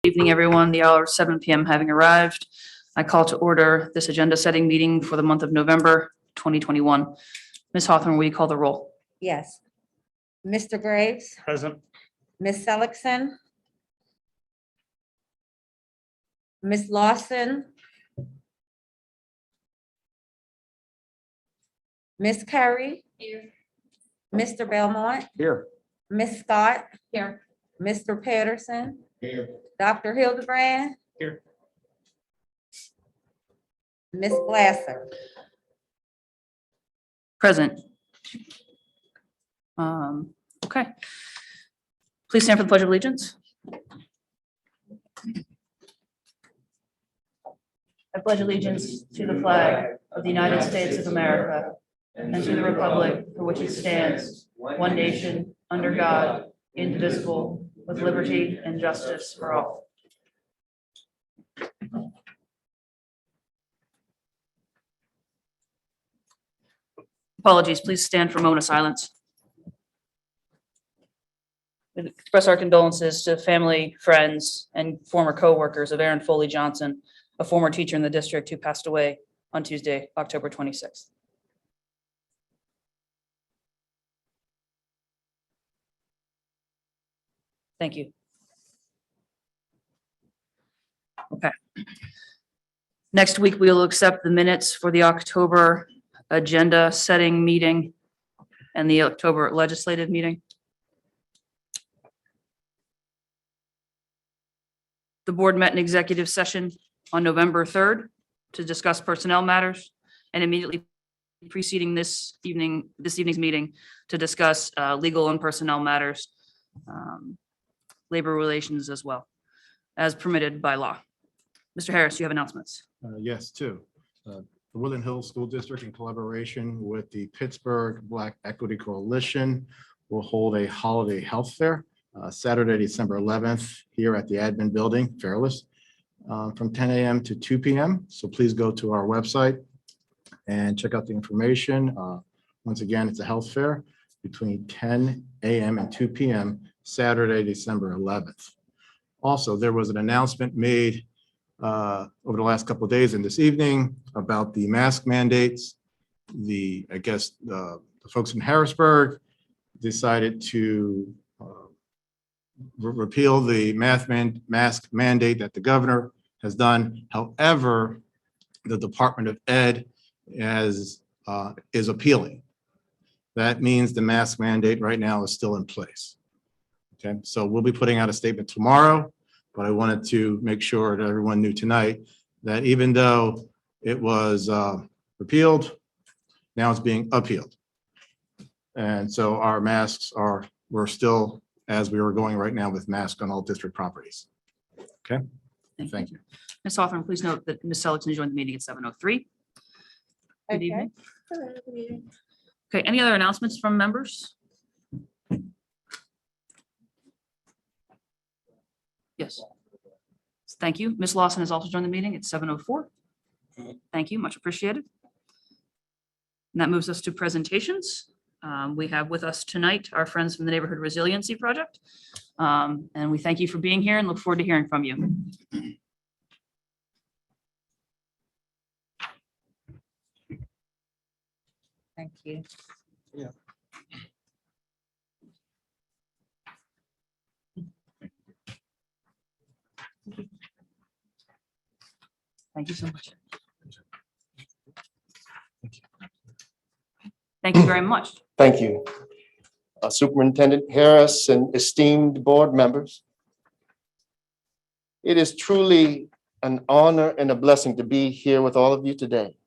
Evening, everyone. The hour of 7 p.m. having arrived, I call to order this agenda-setting meeting for the month of November 2021. Ms. Hawthorne, will you call the roll? Yes. Mr. Graves, Present. Ms. Seligson, Ms. Lawson, Ms. Curry. Here. Mr. Belmont, Here. Ms. Scott. Here. Mr. Patterson, Here. Dr. Hildebrand. Here. Ms. Glasser. Present. Okay. Please stand for the Pledge of Allegiance. I pledge allegiance to the flag of the United States of America and to the republic for which it stands, one nation, under God, indivisible, with liberty and justice for all. Apologies, please stand for a moment of silence. We express our condolences to family, friends, and former co-workers of Aaron Foley Johnson, a former teacher in the district who passed away on Tuesday, October 26th. Thank you. Okay. Next week, we will accept the minutes for the October agenda setting meeting and the October legislative meeting. The board met in executive session on November 3rd to discuss personnel matters, and immediately preceding this evening's meeting to discuss legal and personnel matters, labor relations as well, as permitted by law. Mr. Harris, you have announcements. Yes, two. The Woodland Hills School District, in collaboration with the Pittsburgh Black Equity Coalition, will hold a holiday health fair Saturday, December 11th, here at the admin building, Fairless, from 10 a.m. to 2 p.m. So please go to our website and check out the information. Once again, it's a health fair between 10 a.m. and 2 p.m. Saturday, December 11th. Also, there was an announcement made over the last couple of days and this evening about the mask mandates. The folks in Harrisburg decided to repeal the mask mandate that the governor has done. However, the Department of Ed is appealing. That means the mask mandate right now is still in place. Okay, so we'll be putting out a statement tomorrow, but I wanted to make sure that everyone knew tonight that even though it was repealed, now it's being appealed. And so our masks we're still, as we were going right now, with masks on all district properties. Okay, thank you. Ms. Hawthorne, please note that Ms. Seligson joined the meeting at 7:03. Good Okay. evening. Okay, any other announcements from members? Yes. Thank you. Ms. Lawson has also joined the meeting at 7:04. Thank you, much appreciated. And that moves us to presentations. We have with us tonight our friends from the Neighborhood Resiliency Project. And we thank you for being here and look forward to hearing from you. Thank you. Thank you so much. Thank you very much. Thank you. Superintendent Harris and esteemed board members. It is truly an honor and a blessing to be here with all of you today.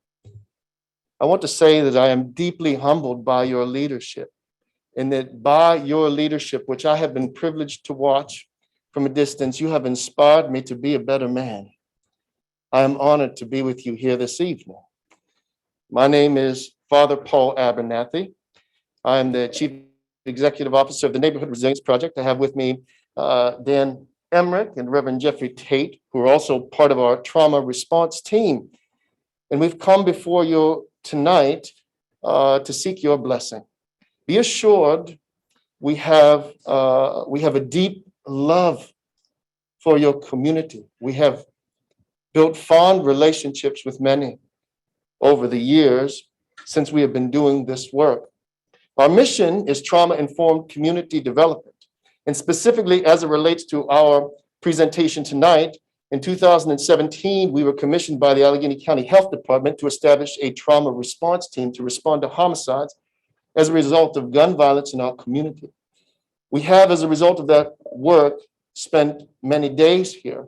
I want to say that I am deeply humbled by your leadership, and that by your leadership, which I have been privileged to watch from a distance, you have inspired me to be a better man. I am honored to be with you here this evening. My name is Father Paul Abernathy. I am the Chief Executive Officer of the Neighborhood Resilience Project. I have with me Dan Emmerich and Reverend Jeffrey Tate, who are also part of our trauma response team. And we've come before you tonight to seek your blessing. Be assured we have a deep love for your community. We have built fond relationships with many over the years since we have been doing this work. Our mission is trauma-informed community development. And specifically as it relates to our presentation tonight, in 2017, we were commissioned by the Allegheny County Health Department to establish a trauma response team to respond to homicides as a result of gun violence in our community. We have, as a result of that work, spent many days here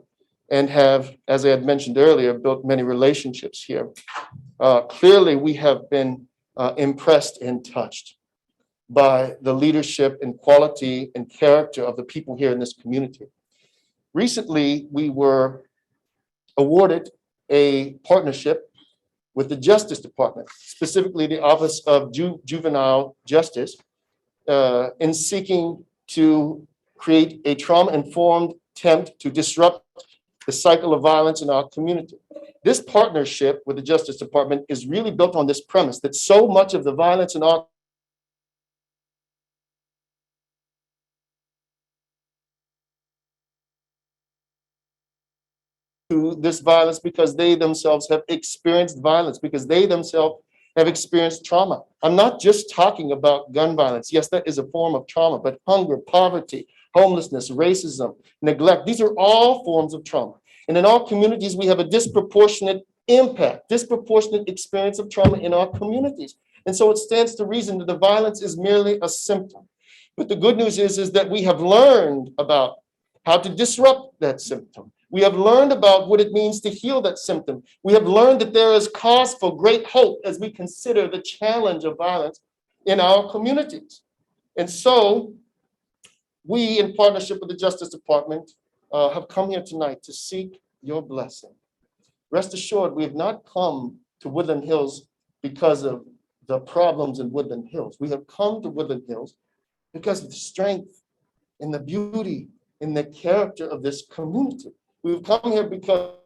and have, as I had mentioned earlier, built many relationships here. Clearly, we have been impressed and touched by the leadership and quality and character of the people here in this community. Recently, we were awarded a partnership with the Justice Department, specifically the Office of Juvenile Justice, in seeking to create a trauma-informed attempt to disrupt the cycle of violence in our community. This partnership with the Justice Department is really built on this premise that so much of the violence in our to this violence because they themselves have experienced violence, because they themselves have experienced trauma. I'm not just talking about gun violence. Yes, that is a form of trauma, but hunger, poverty, homelessness, racism, neglect, these are all forms of trauma. And in our communities, we have a disproportionate impact, disproportionate experience of trauma in our communities. And so it stands to reason that the violence is merely a symptom. But the good news is that we have learned about how to disrupt that symptom. We have learned about what it means to heal that symptom. We have learned that there is cause for great hope as we consider the challenge of violence in our communities. And so we, in partnership with the Justice Department, have come here tonight to seek your blessing. Rest assured, we have not come to Woodland Hills because of the problems in Woodland Hills. We have come to Woodland Hills because of the strength and the beauty and the character of this community. We've come here because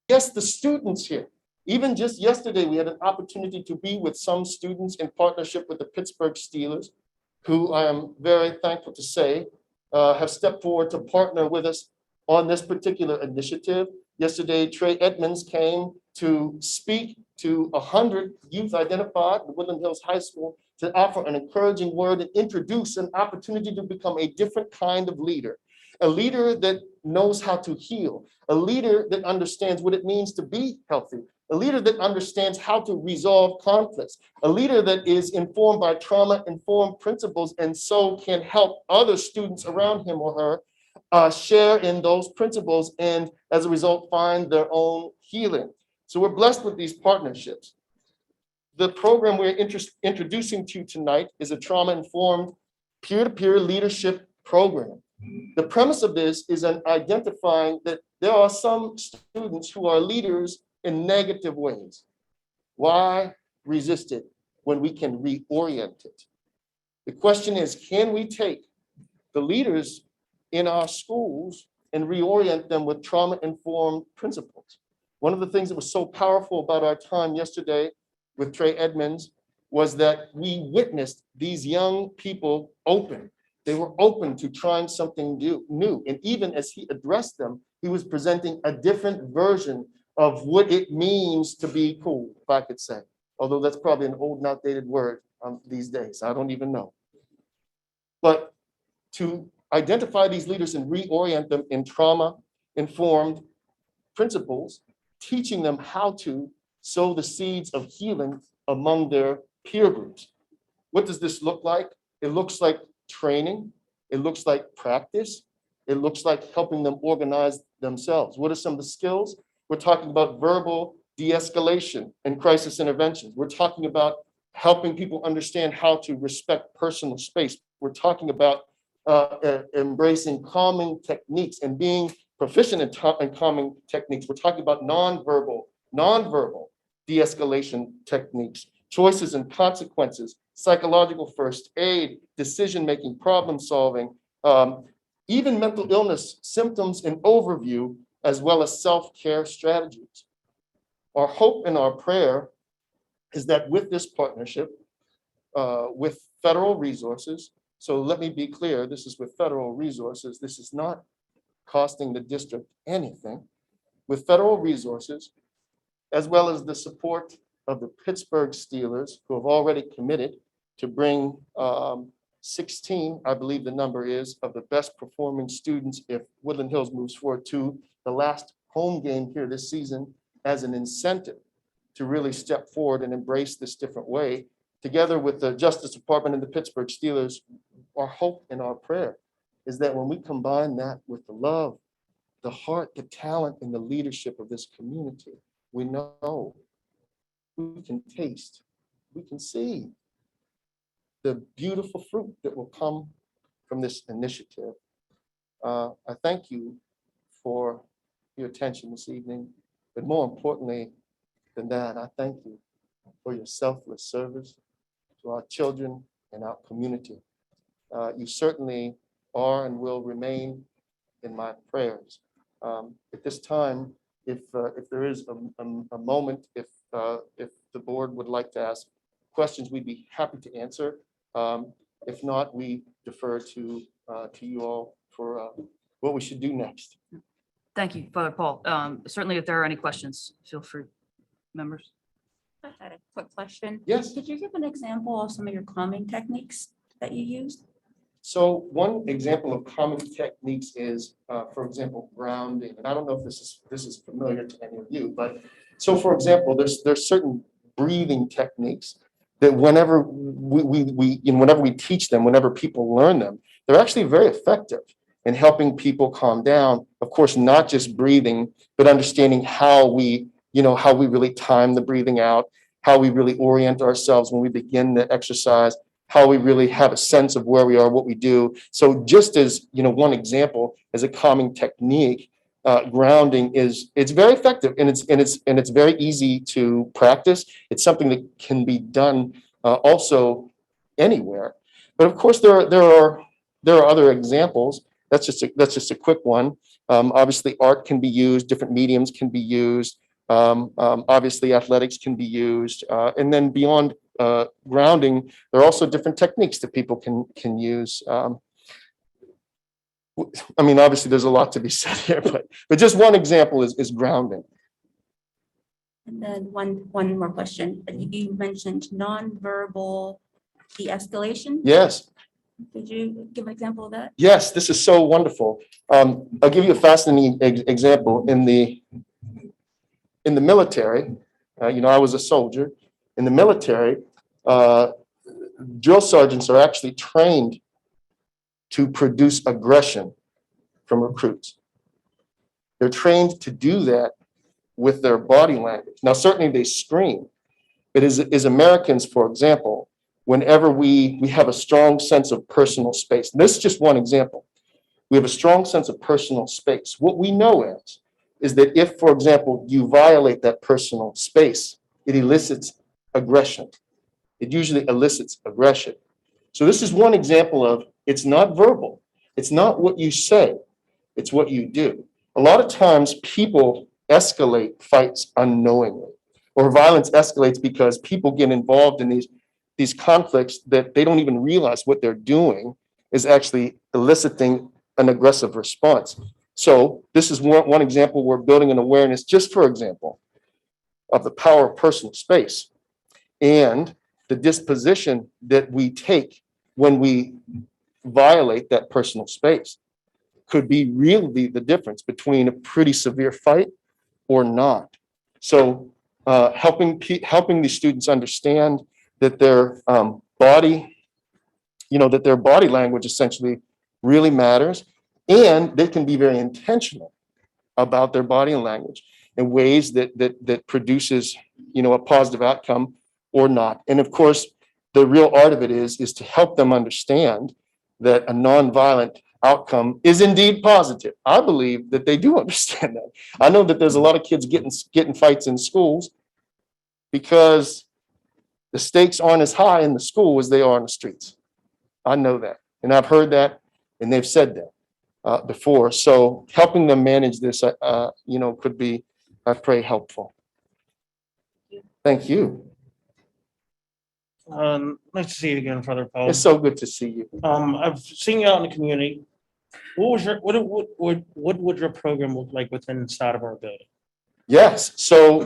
yes, the students here. Even just yesterday, we had an opportunity to be with some students in partnership with the Pittsburgh Steelers, who I am very thankful to say have stepped forward to partner with us on this particular initiative. Yesterday, Trey Edmonds came to speak to 100 youth identified at Woodland Hills High School to offer an encouraging word and introduce an opportunity to become a different kind of leader, a leader that knows how to heal, a leader that understands what it means to be healthy, a leader that understands how to resolve conflicts, a leader that is informed by trauma-informed principles and so can help other students around him or her share in those principles and as a result find their own healing. So we're blessed with these partnerships. The program we're introducing to you tonight is a trauma-informed peer-to-peer leadership program. The premise of this is an identifying that there are some students who are leaders in negative ways. Why resist it when we can reorient it? The question is, can we take the leaders in our schools and reorient them with trauma-informed principles? One of the things that was so powerful about our time yesterday with Trey Edmonds was that we witnessed these young people open. They were open to trying something new. And even as he addressed them, he was presenting a different version of what it means to be cool, if I could say. Although that's probably an old and outdated word these days. I don't even know. But to identify these leaders and reorient them in trauma-informed principles, teaching them how to sow the seeds of healing among their peer groups. What does this look like? It looks like training. It looks like practice. It looks like helping them organize themselves. What are some of the skills? We're talking about verbal de-escalation and crisis interventions. We're talking about helping people understand how to respect personal space. We're talking about embracing calming techniques and being proficient in calming techniques. We're talking about nonverbal de-escalation techniques, choices and consequences, psychological first aid, decision-making, problem solving, even mental illness symptoms and overview, as well as self-care strategies. Our hope and our prayer is that with this partnership, with federal resources. So let me be clear, this is with federal resources. This is not costing the district anything. With federal resources, as well as the support of the Pittsburgh Steelers, who have already committed to bring 16, I believe the number is, of the best performing students if Woodland Hills moves forward to the last home game here this season as an incentive to really step forward and embrace this different way. Together with the Justice Department and the Pittsburgh Steelers, our hope and our prayer is that when we combine that with the love, the heart, the talent, and the leadership of this community, we know, we can taste, we can see the beautiful fruit that will come from this initiative. I thank you for your attention this evening, but more importantly than that, I thank you for your selfless service to our children and our community. You certainly are and will remain in my prayers. At this time, if there is a moment, if the board would like to ask questions, we'd be happy to answer. If not, we defer to you all for what we should do next. Thank you, Father Paul. Certainly, if there are any questions, feel free, members. I had a quick question. Yes. Could you give an example of some of your calming techniques that you used? So one example of common techniques is, for example, grounding. And I don't know if this is familiar to any of you, but so for example, there's certain breathing techniques that whenever whenever we teach them, whenever people learn them, they're actually very effective in helping people calm down. Of course, not just breathing, but understanding how we really time the breathing out, how we really orient ourselves when we begin the exercise, how we really have a sense of where we are, what we do. So just as, one example as a calming technique, grounding it's very effective and it's very easy to practice. It's something that can be done also anywhere. But of course, there are other examples. That's just a quick one. Obviously, art can be used, different mediums can be used. Obviously, athletics can be used. And then beyond grounding, there are also different techniques that people can use. Obviously, there's a lot to be said here, but just one example is grounding. And then one more question. You mentioned nonverbal de-escalation. Yes. Could you give an example of that? Yes, this is so wonderful. I'll give you a fascinating example. In the military, I was a soldier. In the military, drill sergeants are actually trained to produce aggression from recruits. They're trained to do that with their body language. Now, certainly they scream, but as Americans, for example, whenever we have a strong sense of personal space, and this is just one example, we have a strong sense of personal space. What we know is that if, for example, you violate that personal space, it elicits aggression. It usually elicits aggression. So this is one example of it's not verbal. It's not what you say. It's what you do. A lot of times people escalate fights unknowingly, or violence escalates because people get involved in these conflicts that they don't even realize what they're doing is actually eliciting an aggressive response. So this is one example. We're building an awareness, just for example, of the power of personal space and the disposition that we take when we violate that personal space could be really the difference between a pretty severe fight or not. So helping these students understand that their body language essentially really matters, and they can be very intentional about their body language in ways that produces, a positive outcome or not. And of course, the real art of it is to help them understand that a nonviolent outcome is indeed positive. I believe that they do understand that. I know that there's a lot of kids getting fights in schools because the stakes aren't as high in the school as they are in the streets. I know that, and I've heard that, and they've said that before. So helping them manage this, could be, I pray, helpful. Thank you. Nice to see you again, Father Paul. It's so good to see you. I've seen you out in the community. What would your program look like within inside of our building? Yes, so,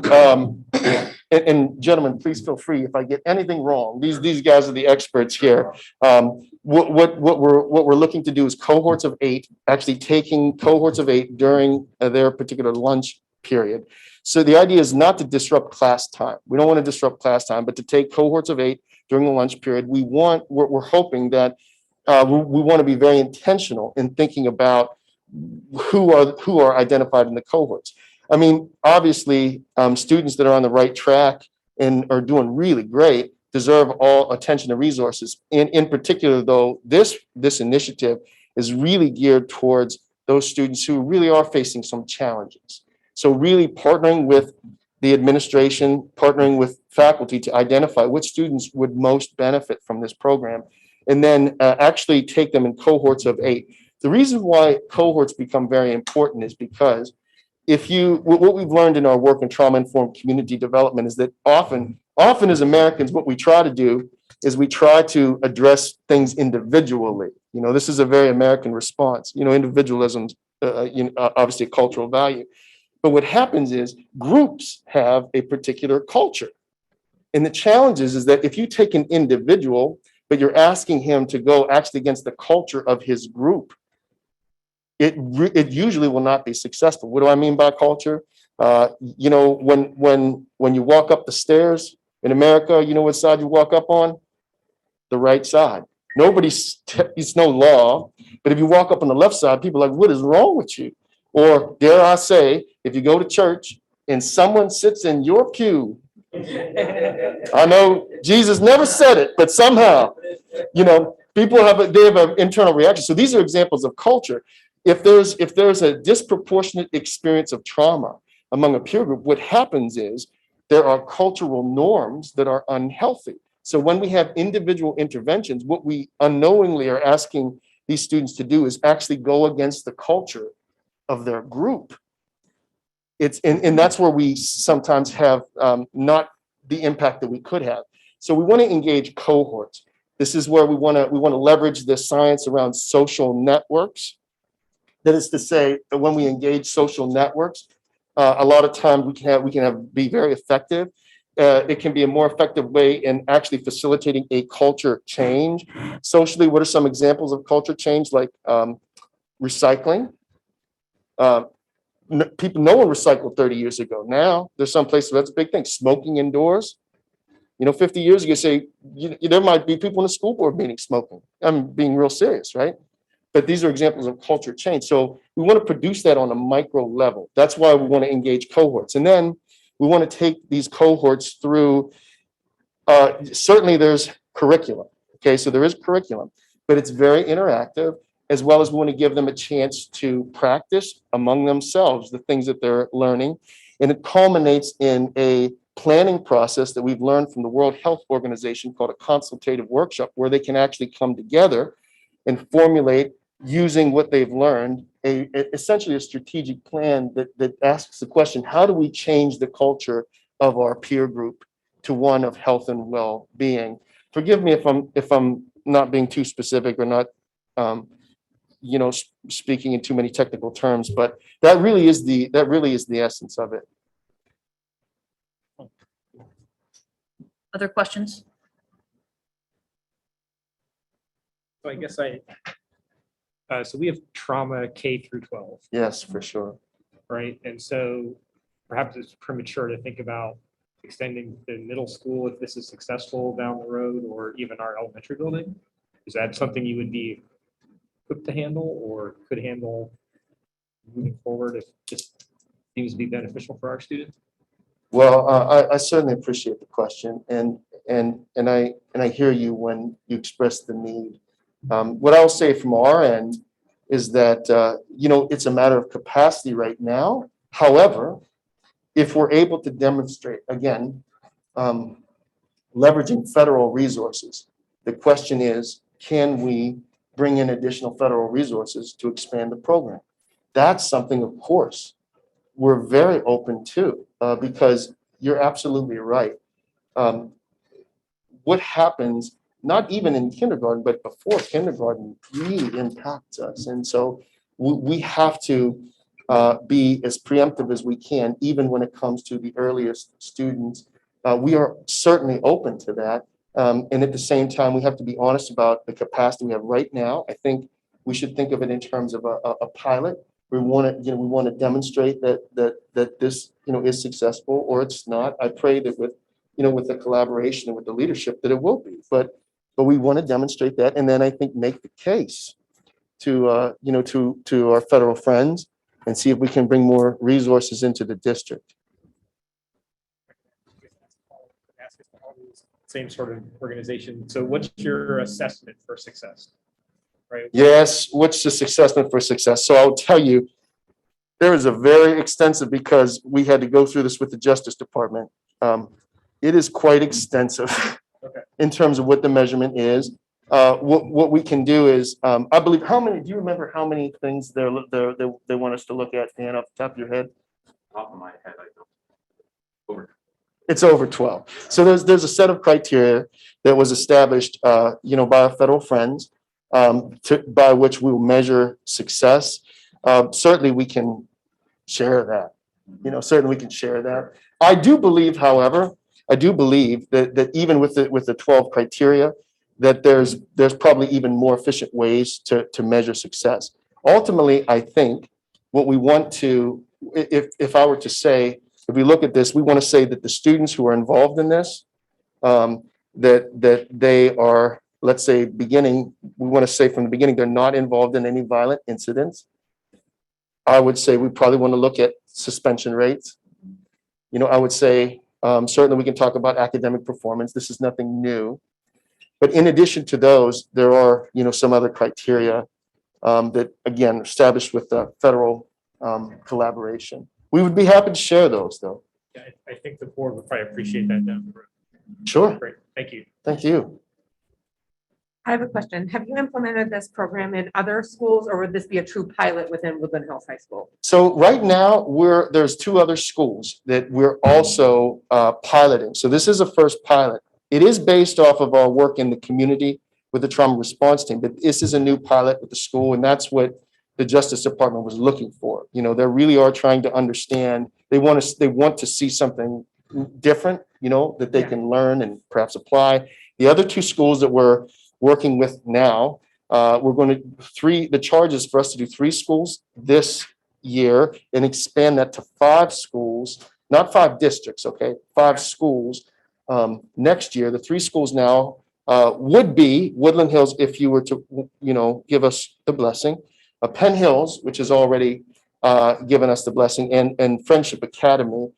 and gentlemen, please feel free if I get anything wrong. These guys are the experts here. What we're looking to do is cohorts of 8, actually taking cohorts of 8 during their particular lunch period. So the idea is not to disrupt class time. We don't want to disrupt class time, but to take cohorts of 8 during the lunch period. We're hoping that we want to be very intentional in thinking about who are identified in the cohorts. I mean, obviously, students that are on the right track and are doing really great deserve all attention and resources. In particular, though, this initiative is really geared towards those students who really are facing some challenges. So really partnering with the administration, partnering with faculty to identify which students would most benefit from this program, and then actually take them in cohorts of 8. The reason why cohorts become very important is because what we've learned in our work in trauma-informed community development is that often as Americans, what we try to do is we try to address things individually. You know, this is a very American response. You know, individualism's obviously a cultural value. But what happens is groups have a particular culture. And the challenge is that if you take an individual, but you're asking him to go actually against the culture of his group, it usually will not be successful. What do I mean by culture? You know, when you walk up the stairs in America, you know what side you walk up on? The right side. It's no law, but if you walk up on the left side, people are like, what is wrong with you? Or dare I say, if you go to church and someone sits in your pew, I know Jesus never said it, but somehow, you know, people have an internal reaction. So these are examples of culture. If there's a disproportionate experience of trauma among a peer group, what happens is there are cultural norms that are unhealthy. So when we have individual interventions, what we unknowingly are asking these students to do is actually go against the culture of their group. And that's where we sometimes have not the impact that we could have. So we want to engage cohorts. This is where we want to leverage the science around social networks. That is to say, that when we engage social networks, a lot of times we can be very effective. It can be a more effective way in actually facilitating a culture change. Socially, what are some examples of culture change? Like recycling. No one recycled 30 years ago. Now there's some places where that's a big thing. Smoking indoors. You know, 50 years ago, say there might be people in the school board meeting smoking. I'm being real serious, right? But these are examples of culture change. So we want to produce that on a micro level. That's why we want to engage cohorts. And then we want to take these cohorts through, certainly there's curriculum. Okay, so there is curriculum, but it's very interactive, as well as we want to give them a chance to practice among themselves the things that they're learning. And it culminates in a planning process that we've learned from the World Health Organization called a consultative workshop, where they can actually come together and formulate, using what they've learned, essentially a strategic plan that asks the question, how do we change the culture of our peer group to one of health and well-being? Forgive me if I'm not being too specific or not speaking in too many technical terms, but that really is the essence of it. Other questions? So I guess so we have trauma K through 12, Yes, for sure. right? And so perhaps it's premature to think about extending the middle school if this is successful down the road, or even our elementary building. Is that something you would be equipped to handle or could handle moving forward if this seems to be beneficial for our students? Well, I certainly appreciate the question, and I hear you when you express the need. What I'll say from our end is that it's a matter of capacity right now. However, if we're able to demonstrate, again, leveraging federal resources, the question is, can we bring in additional federal resources to expand the program? That's something, of course, we're very open to, because you're absolutely right. what happens, not even in kindergarten, but before kindergarten, really impacts us. And so we have to be as preemptive as we can, even when it comes to the earliest students. We are certainly open to that. And at the same time, we have to be honest about the capacity we have right now. I think we should think of it in terms of a pilot. We want to, we want to demonstrate that this, is successful or it's not. I pray that with the collaboration and with the leadership that it will be. But we want to demonstrate that, and then I think make the case to to our federal friends and see if we can bring more resources into the district. Same sort of organization. So what's your assessment for success? Right? Yes, what's the assessment for success? So I'll tell you, there is a very extensive, because we had to go through this with the Justice Department. It is quite extensive Okay. in terms of what the measurement is. What we can do is, I believe, do you remember how many things they want us to look at, Dan, off the top of your head? Top of my head, I don't. Over. It's over 12. So there's a set of criteria that was established, by our federal friends, by which we will measure success. Certainly we can share that. Certainly we can share that. I do believe, however, that even with the 12 criteria, that there's probably even more efficient ways to measure success. Ultimately, I think what we want to, if I were to say, if we look at this, we want to say that the students who are involved in this, that they are, let's say, we want to say from the beginning, they're not involved in any violent incidents. I would say we probably want to look at suspension rates. I would say, certainly we can talk about academic performance. This is nothing new. But in addition to those, there are, some other criteria that, again, are established with the federal collaboration. We would be happy to share those, though. Yeah, I think the board would probably appreciate that down the road. Sure. Great, thank you. Thank you. I have a question. Have you implemented this program in other schools, or would this be a true pilot within Woodland Hills High School? So right now, there's 2 other schools that we're also piloting. So this is a first pilot. It is based off of our work in the community with the trauma response team, but this is a new pilot with the school, and that's what the Justice Department was looking for. They really are trying to understand. They want to see something different, that they can learn and perhaps apply. The other 2 schools that we're working with now, the charge is for us to do 3 schools this year and expand that to 5 schools, not 5 districts, okay, 5 schools next year. The 3 schools now would be Woodland Hills, if you were to, give us the blessing, Penn Hills, which has already given us the blessing, and Friendship Academy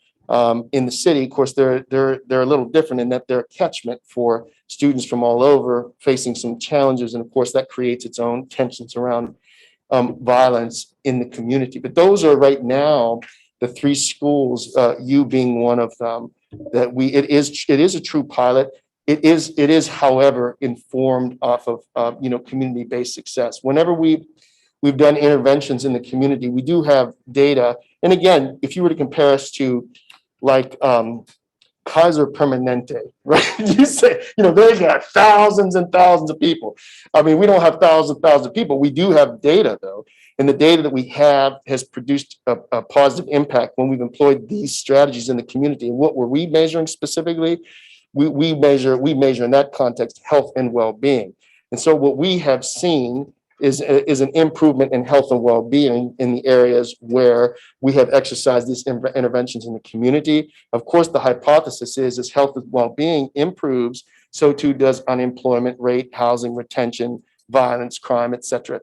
in the city. Of course, they're a little different in that they're a catchment for students from all over facing some challenges. And of course, that creates its own tensions around violence in the community. But those are right now the 3 schools, you being one of them, that it is a true pilot. It is, however, informed off of, community-based success. Whenever we've done interventions in the community, we do have data. And again, if you were to compare us to like Kaiser Permanente, right? You say, they've got thousands and thousands of people. I mean, we don't have thousands of people. We do have data, though. And the data that we have has produced a positive impact when we've employed these strategies in the community. And what were we measuring specifically? We measure in that context health and well-being. And so what we have seen is an improvement in health and well-being in the areas where we have exercised these interventions in the community. Of course, the hypothesis is as health and well-being improves, so too does unemployment rate, housing retention, violence, crime, et cetera,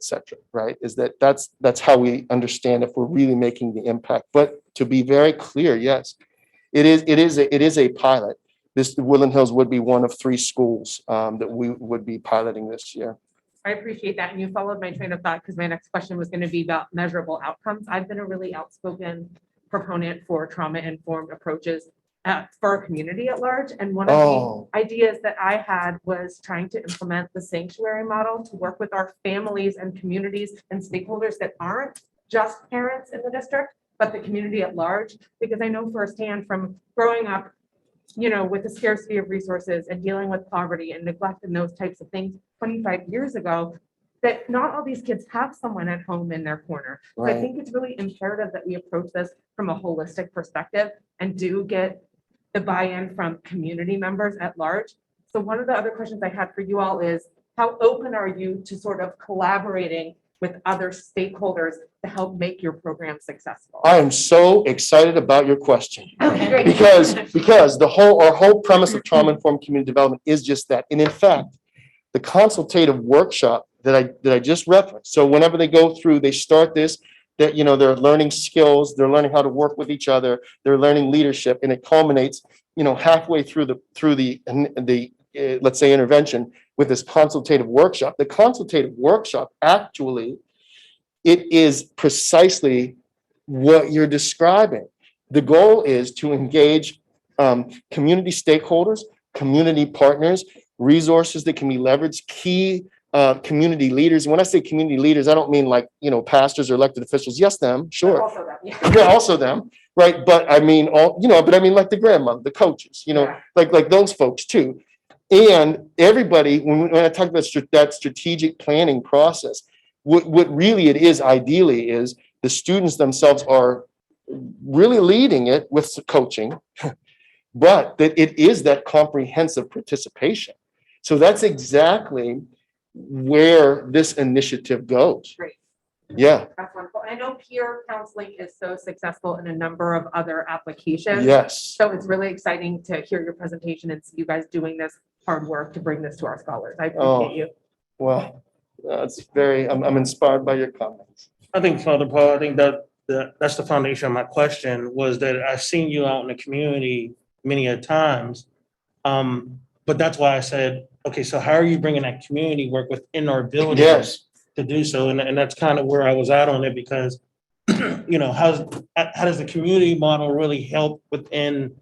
right? That's how we understand if we're really making the impact. But to be very clear, yes, it is a pilot. This Woodland Hills would be one of 3 schools that we would be piloting this year. I appreciate that. And you followed my train of thought, because my next question was going to be about measurable outcomes. I've been a really outspoken proponent for trauma-informed approaches for our community at large. And one of the ideas that I had was trying to implement the sanctuary model to work with our families and communities and stakeholders that aren't just parents in the district, but the community at large. Because I know firsthand from growing up with the scarcity of resources and dealing with poverty and neglect and those types of things 25 years ago, that not all these kids have someone at home in their corner. So I Right. think it's really imperative that we approach this from a holistic perspective and do get the buy-in from community members at large. So one of the other questions I had for you all is, how open are you to sort of collaborating with other stakeholders to help make your program successful? I am so excited about your question. Okay, great. Because our whole premise of trauma-informed community development is just that. And in fact, the consultative workshop that I just referenced, so whenever they go through, they start this, that, they're learning skills, they're learning how to work with each other, they're learning leadership, and it culminates, halfway through the let's say intervention with this consultative workshop. The consultative workshop, actually, it is precisely what you're describing. The goal is to engage community stakeholders, community partners, resources that can be leveraged, key community leaders. When I say community leaders, I don't mean like, pastors or elected officials. Yes, them, sure. Also that, yeah. Yeah, also them, right? But I mean, like the grandmother, the coaches, Yeah. like those folks too. And everybody, when I talk about that strategic planning process, what really it is ideally is the students themselves are really leading it with coaching, but that it is that comprehensive participation. So that's exactly where this initiative goes. Great. Yeah, That's wonderful. I know peer counseling is so successful in a number of other applications. yes. So it's really exciting to hear your presentation and see you guys doing this hard work to bring this to our scholars. I Oh. appreciate you. Well, I'm inspired by your comments. I think, Father Paul, I think that's the foundation of my question, was that I've seen you out in the community many a times. But that's why I said, okay, so how are you bringing that community work within our buildings? Yes. To do so? And that's kind of where I was at on it, because, how does the community model really help within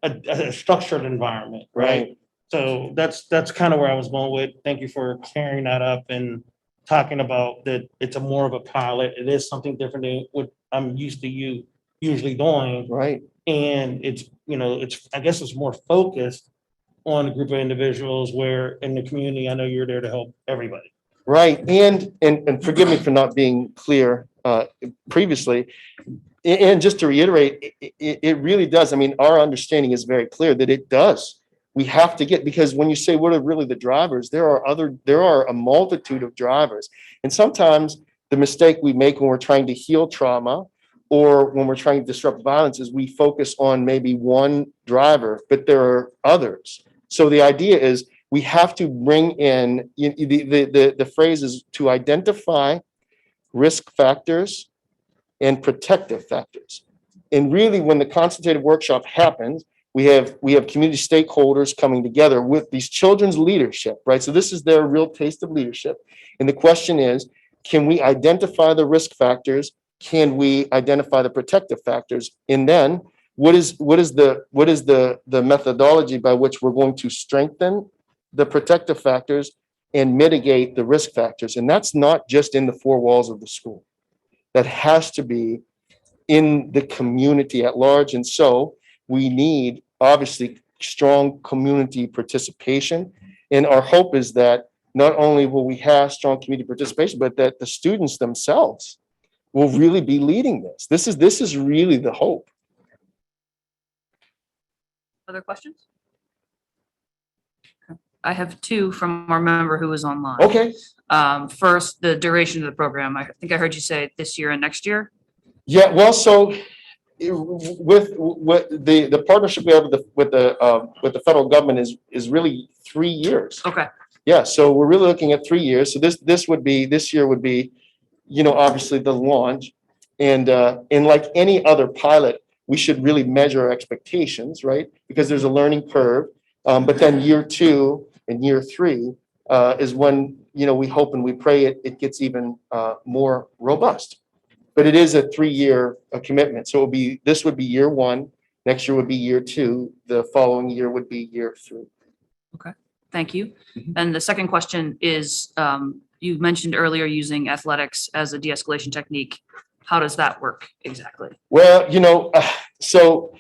a structured environment, right? So that's kind of where I was going with. Thank you for clearing that up and talking about that. It's more of a pilot. It is something different than what I'm used to you usually doing. Right. And it's, I guess it's more focused on a group of individuals, where in the community, I know you're there to help everybody. Right. And forgive me for not being clear previously. And just to reiterate, it really does. I mean, our understanding is very clear that it does. We have to get, because when you say what are really the drivers, there are a multitude of drivers. And sometimes the mistake we make when we're trying to heal trauma or when we're trying to disrupt violence is we focus on maybe one driver, but there are others. So the idea is we have to bring in, the phrase is to identify risk factors and protective factors. And really, when the consultative workshop happens, we have community stakeholders coming together with these children's leadership, right? So this is their real taste of leadership. And the question is, can we identify the risk factors? Can we identify the protective factors? And then what is the methodology by which we're going to strengthen the protective factors and mitigate the risk factors? And that's not just in the four walls of the school. That has to be in the community at large. And so we need, obviously, strong community participation. And our hope is that not only will we have strong community participation, but that the students themselves will really be leading this. This is really the hope. Other questions? Okay. I have two from our member who is online. Okay. First, the duration of the program. I think I heard you say this year and next year. Yeah, well, so with the partnership we have with the federal government is really 3 years. Okay. Yeah, so we're really looking at 3 years. So this year would be, obviously the launch. And like any other pilot, we should really measure our expectations, right? Because there's a learning curve. But then year 2 and year 3 is when, we hope and we pray it gets even more robust. But it is a 3-year commitment. So this would be year 1, next year would be year 2, the following year would be year 3. Okay, thank you. Mhm. And the second question is, you mentioned earlier using athletics as a de-escalation technique. How does that work exactly? Well, so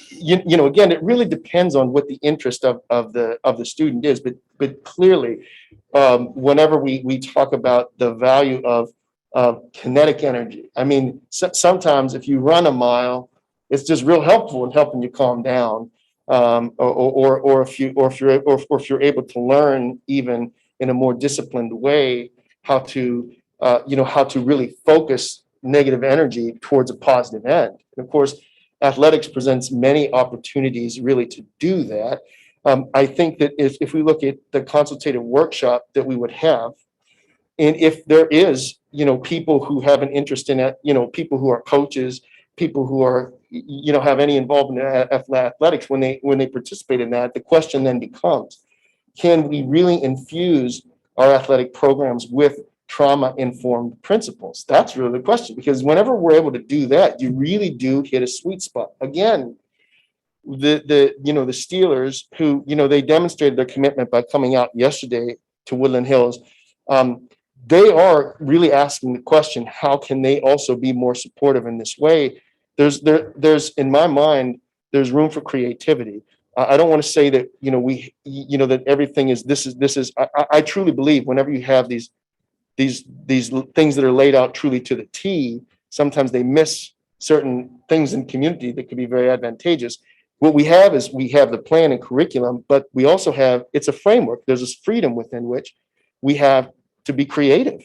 you know, again, it really depends on what the interest of the student is, but clearly, whenever we talk about the value of kinetic energy, I mean, sometimes if you run a mile, it's just real helpful in helping you calm down. Or if you're able to learn even in a more disciplined way how to how to really focus negative energy towards a positive end. And of course, athletics presents many opportunities really to do that. I think that if we look at the consultative workshop that we would have, and if there is, people who have an interest in it, people who are coaches, people who are, have any involvement in athletics, when they participate in that, the question then becomes, can we really infuse our athletic programs with trauma-informed principles? That's really the question, because whenever we're able to do that, you really do hit a sweet spot. Again, the Steelers, who, they demonstrated their commitment by coming out yesterday to Woodland Hills. They are really asking the question, how can they also be more supportive in this way? There's in my mind, there's room for creativity. I don't want to say that, that everything is, this is, I truly believe whenever you have these things that are laid out truly to the T, sometimes they miss certain things in community that could be very advantageous. What we have is we have the plan and curriculum, but we also have, it's a framework. There's this freedom within which we have to be creative.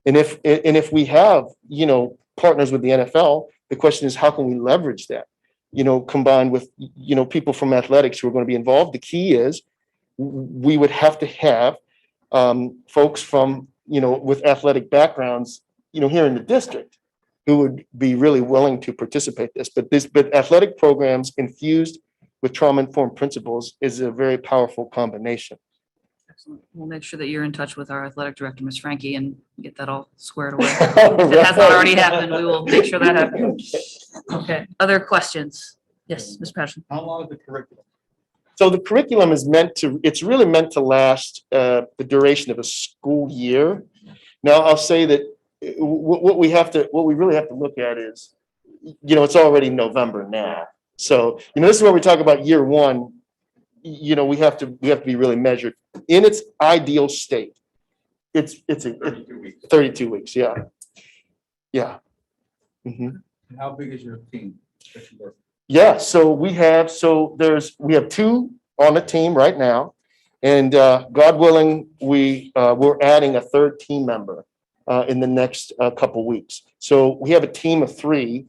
And if we have, partners with the NFL, the question is, how can we leverage that, combined with, people from athletics who are going to be involved? The key is we would have to have folks from, with athletic backgrounds, here in the district who would be really willing to participate in this. But athletic programs infused with trauma-informed principles is a very powerful combination. Excellent. We'll make sure that you're in touch with our athletic director, Ms. Frankie, and get that all squared away. If it has not already happened, we will make sure that happens. Okay, other questions? Yes, Ms. Patterson. How long is the curriculum? So the curriculum is it's really meant to last the duration of a school year. Now, I'll say that what we really have to look at is, it's already November now. So, this is where we talk about year one. We have to be really measured. In its ideal state, it's 32 weeks. 32 weeks. Yeah. Yeah. Mhm. And how big is your team that you work with? Yeah, so we have two on the team right now, and God willing, we're adding a third team member in the next couple weeks. So we have a team of 3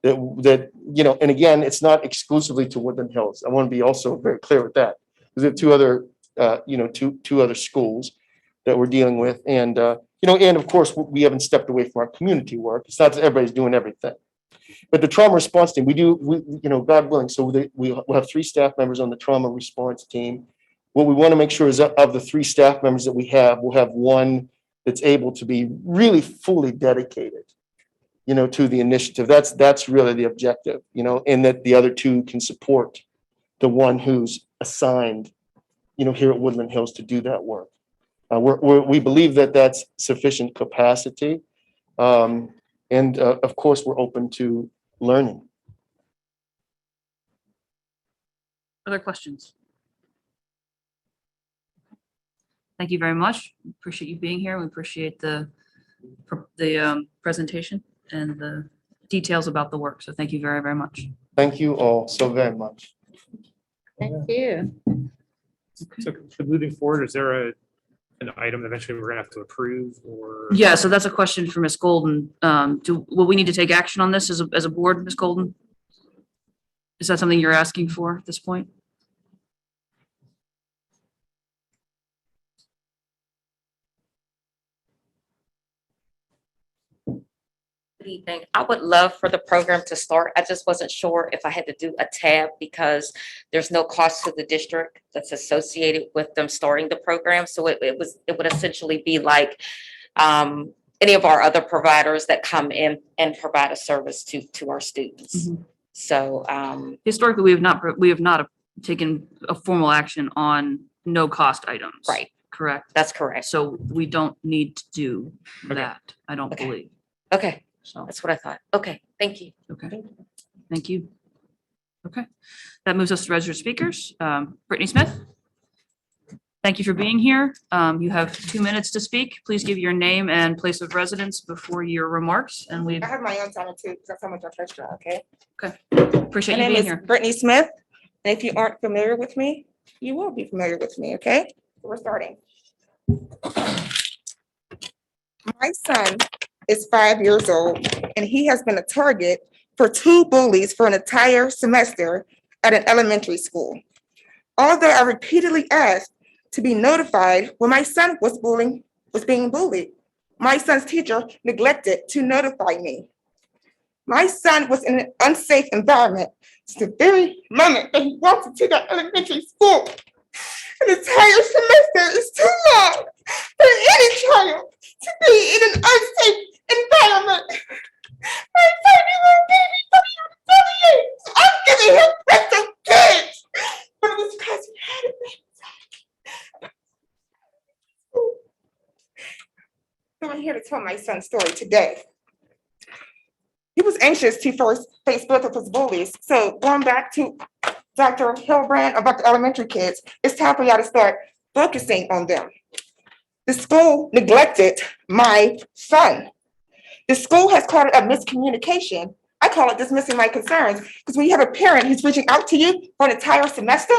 that and again, it's not exclusively to Woodland Hills. I want to be also very clear with that. There's 2 other two other schools that we're dealing with, and and of course we haven't stepped away from our community work. It's not that everybody's doing everything. But the trauma response team, we God willing, so we'll have 3 staff members on the trauma response team. What we want to make sure is that of the 3 staff members that we have, we'll have 1 that's able to be really fully dedicated, to the initiative. That's really the objective, and that the other 2 can support the one who's assigned, here at Woodland Hills to do that work. We believe that that's sufficient capacity. And of course, we're open to learning. Other questions? Thank you very much. Appreciate you being here. We appreciate the presentation and the details about the work. So thank you very, very much. Thank you all so very much. Thank you. So moving forward, is there an item that eventually we're gonna have to approve or? Yeah, so that's a question for Ms. Golden. Will we need to take action on this as a board, Ms. Golden? Is that something you're asking for at this point? Good evening. I would love for the program to start. I just wasn't sure if I had to do a tab because there's no cost to the district that's associated with them starting the program. So it would essentially be like any of our other providers that come in and provide a service to our students. Mhm. So Historically, we have not taken a formal action on no cost items. Right. Correct. that's correct. So we don't need to do Okay. that, I don't Okay. believe. Okay, So, that's what I thought. Okay, thank you. okay. Thank you. Okay, that moves us to registered speakers. Brittany Smith. Thank you for being here. You have 2 minutes to speak. Please give your name and place of residence before your remarks, and we I have my own title too, because I'm much extra, okay? appreciate My you name being is here. Brittany Smith, and if you aren't familiar with me, you will be familiar with me, okay? So we're starting. My son is 5 years old, and he has been a target for 2 bullies for an entire semester at an elementary school. Although I repeatedly asked to be notified when my son was being bullied, my son's teacher neglected to notify me. My son was in an unsafe environment since the very moment that he walked into that elementary school. An entire semester is too long for any child to be in an unsafe environment. My 5-year-old baby coming out of 78. I'm giving him rental kids. But it was because he had it. So I'm here to tell my son's story today. He was anxious to first face both of his bullies. So going back to Dr. Hilbrand about the elementary kids, it's time for y'all to start focusing on them. The school neglected my son. The school has called it a miscommunication. I call it dismissing my concerns, because when you have a parent who's reaching out to you for an entire semester,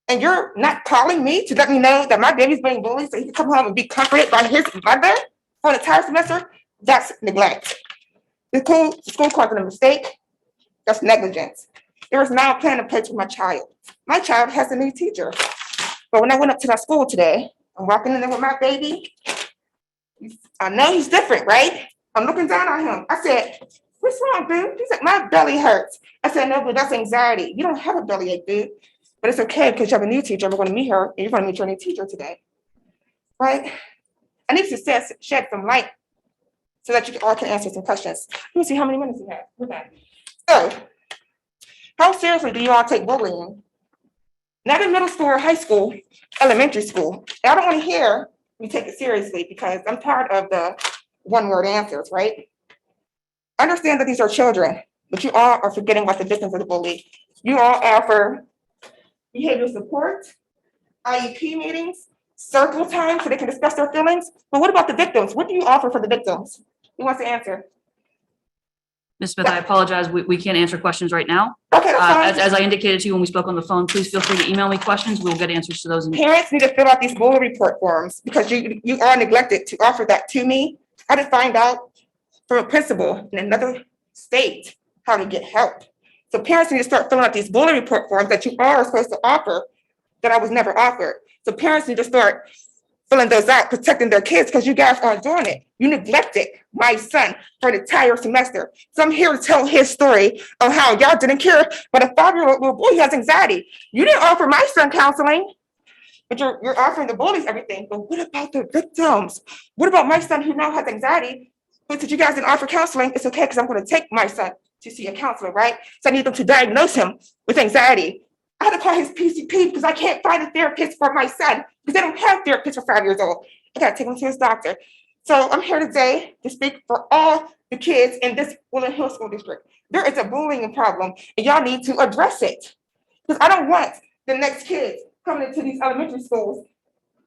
and you're not calling me to let me know that my baby's being bullied so he can come home and be comforted by his mother for an entire semester, that's neglect. The school calls it a mistake. That's negligence. There is now a plan in place for my child. My child has a new teacher. But when I went up to that school today, I'm walking in there with my baby. I know he's different, right? I'm looking down on him. I said, "What's wrong, dude?" He's like, "My belly hurts." I said, "No, but that's anxiety. You don't have a bellyache, dude. But it's okay because you have a new teacher. We're going to meet her, and you're going to meet your new teacher today." Right? I need to shed some light so that you all can answer some questions. Let me see how many minutes we have. Okay. So, how seriously do you all take bullying? Not in middle school or high school, elementary school. And I don't want to hear you take it seriously because I'm tired of the one-word answers, right? Understand that these are children, but you all are forgetting about the victims of the bully. You all offer behavioral support, IEP meetings, circle time so they can discuss their feelings. But what about the victims? What do you offer for the victims? Who wants to answer? Ms. Smith, I apologize. We can't answer questions right now. Okay, that's fine. As I indicated to you when we spoke on the phone, please feel free to email me questions. We'll get answers to those. Parents need to fill out these bully report forms because you are neglected to offer that to me. I had to find out from a principal in another state how to get help. So parents need to start filling out these bully report forms that you are supposed to offer that I was never offered. So parents need to start filling those out, protecting their kids, because you guys aren't doing it. You neglected my son for an entire semester. So I'm here to tell his story of how y'all didn't care, but a 5-year-old little boy has anxiety. You didn't offer my son counseling, but you're offering the bullies everything. But what about the victims? What about my son who now has anxiety? But since you guys didn't offer counseling, it's okay because I'm going to take my son to see a counselor, right? So I need them to diagnose him with anxiety. I had to call his PCP because I can't find a therapist for my son because they don't have therapists for 5 years old. I got to take him to his doctor. So I'm here today to speak for all the kids in this Woodland Hills School District. There is a bullying problem and y'all need to address it. Because I don't want the next kids coming into these elementary schools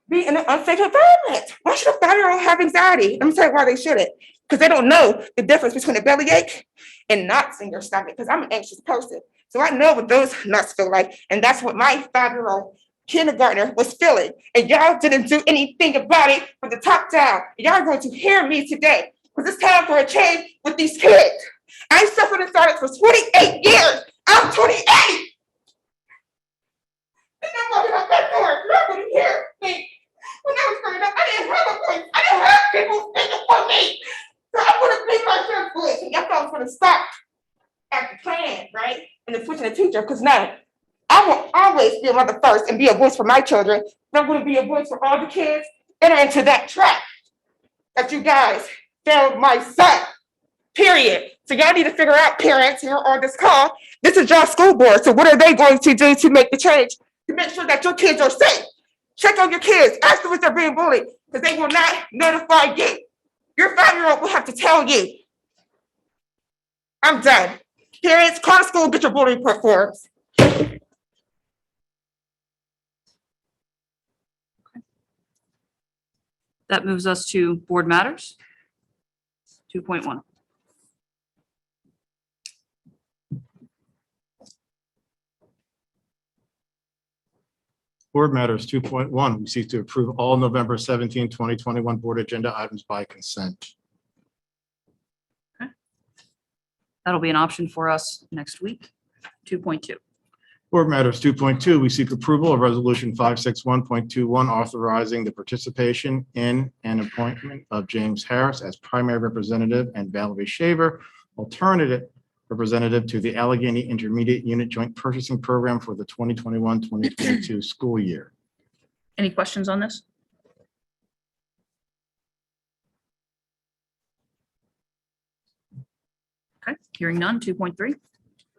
be in an unsafe environment. Why should a 5-year-old have anxiety? Let me tell you why they shouldn't. Because they don't know the difference between a bellyache and knots in your stomach. Because I'm an anxious person. So I know what those nuts feel like. And that's what my 5-year-old kindergartner was feeling. And y'all didn't do anything about it from the top down. Y'all are going to hear me today. Because it's time for a change with these kids. I suffered in silence for 28 years. I'm 28. And I'm walking out that door. You're going to hear me. When I was growing up, I didn't have a voice. I didn't have people speaking for me. So I'm going to be my son's voice. And y'all thought I was going to stop at the plan, right? And then switching the teacher, because now I will always be a mother first and be a voice for my children. And I'm going to be a voice for all the kids. Enter into that trap that you guys failed my son, period. So y'all need to figure out, parents here on this call, this is your school board. So what are they going to do to make the change? To make sure that your kids are safe. Check on your kids. Ask them if they're being bullied, because they will not notify you. Your 5-year-old will have to tell you. I'm done. Parents, come to school, get your bully report forms. That moves us to board matters. 2.1. Board matters 2.1, we seek to approve all November 17, 2021 board agenda items by consent. That'll be an option for us next week. 2.2. Board matters 2.2, we seek approval of resolution 561.21, authorizing the participation in and appointment of James Harris as primary representative and Valerie Shaver, alternative representative to the Allegheny Intermediate Unit Joint Purchasing Program for the 2021-2022 school year. Any questions on this? Okay, hearing none. 2.3.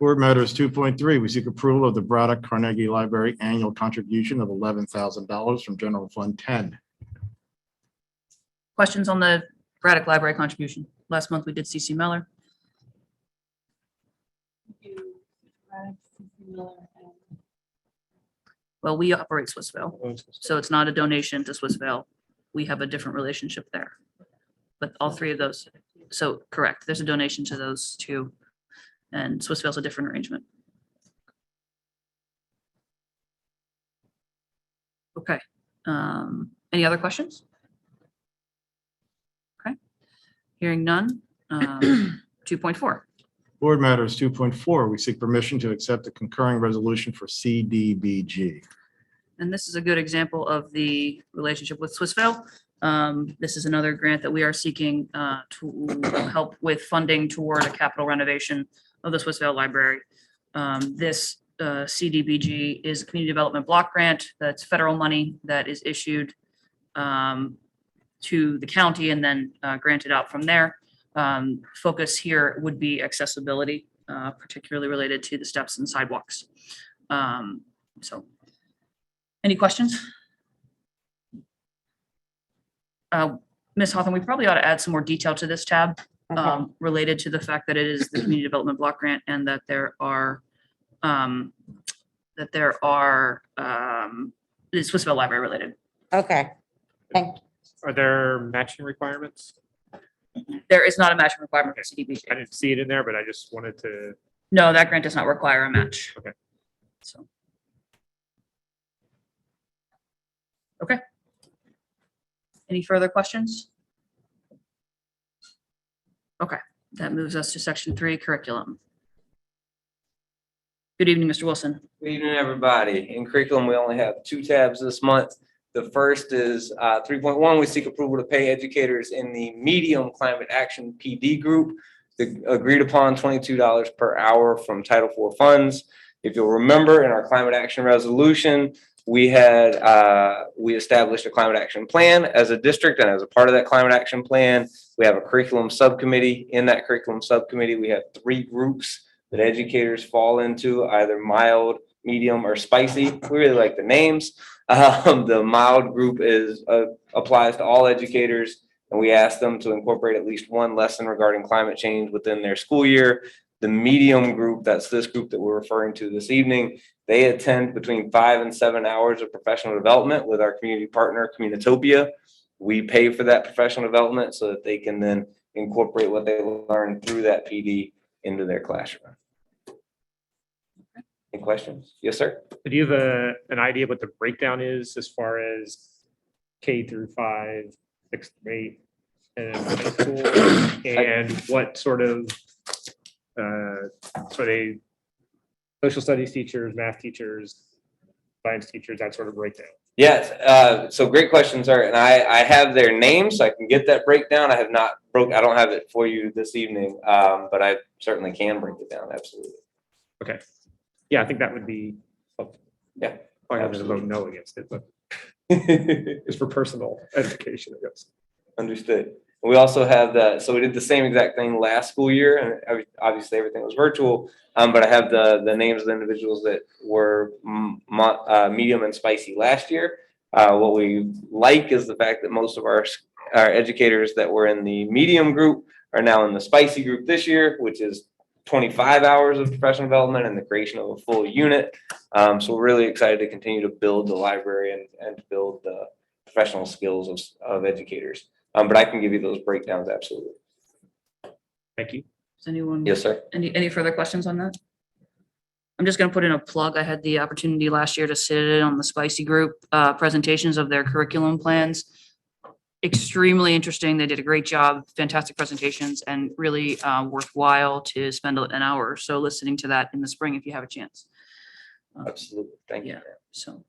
Board matters 2.3, we seek approval of the Braddock Carnegie Library annual contribution of $11,000 from General Fund 10. Questions on the Braddock Library contribution? Last month we did CC Miller. Well, we operate Swissvale, so it's not a donation to Swissvale. We have a different relationship there. But all three of those, so correct, there's a donation to those two. And Swissvale's a different arrangement. Okay, any other questions? Okay, hearing none. 2.4. Board matters 2.4, we seek permission to accept a concurring resolution for CDBG. And this is a good example of the relationship with Swissvale. This is another grant that we are seeking to help with funding toward a capital renovation of the Swissvale Library. This CDBG is a community development block grant. That's federal money that is issued to the county and then granted out from there. Focus here would be accessibility, particularly related to the steps and sidewalks. So, any questions? Ms. Hawthorne, we probably ought to add some more detail to this tab related to the fact that it is the community development block grant and that there are it's Swissvale Library related. Okay. Are there matching requirements? There is not a matching requirement for CDBG. I didn't see it in there, but I just wanted to, No, that grant does not require a match. Okay. So. Okay. Any further questions? Okay, that moves us to section 3, curriculum. Good evening, Mr. Wilson. Good evening, everybody. In curriculum, we only have 2 tabs this month. The first is 3.1. We seek approval to pay educators in the medium climate action PD group the agreed upon $22 per hour from Title IV funds. If you'll remember, in our climate action resolution, we established a climate action plan as a district, and as a part of that climate action plan, we have a curriculum subcommittee. In that curriculum subcommittee, we have 3 groups that educators fall into, either mild, medium, or spicy. We really like the names. The mild group applies to all educators, and we ask them to incorporate at least 1 lesson regarding climate change within their school year. The medium group, that's this group that we're referring to this evening, they attend between 5 and 7 hours of professional development with our community partner, Communitopia. We pay for that professional development so that they can then incorporate what they learn through that PD into their classroom. Any questions? Yes, sir. do you have an idea what the breakdown is as far as K through 5, 6 through 8, and high school? And what sort of, so they, social studies teachers, math teachers, science teachers, that sort of breakdown? Yes, so great question, sir. And I have their names, so I can get that breakdown. I don't have it for you this evening, but I certainly can break it down, absolutely. Okay. Yeah, I think that would be helpful. Yeah. I have to vote no against it, but it's for personal edification, I guess. Understood. We also have so we did the same exact thing last school year, and obviously everything was virtual, but I have the names of the individuals that were medium and spicy last year. What we like is the fact that most of our educators that were in the medium group are now in the spicy group this year, which is 25 hours of professional development and the creation of a full unit. So we're really excited to continue to build the library and to build the professional skills of educators. But I can give you those breakdowns, absolutely. Thank you. Does anyone? Yes, sir. Any further questions on that? I'm just gonna put in a plug. I had the opportunity last year to sit in on the Spicy Group presentations of their curriculum plans. Extremely interesting. They did a great job, fantastic presentations, and really worthwhile to spend an hour or so listening to that in the spring if you have a chance. Absolutely. Thank you. Yeah, so.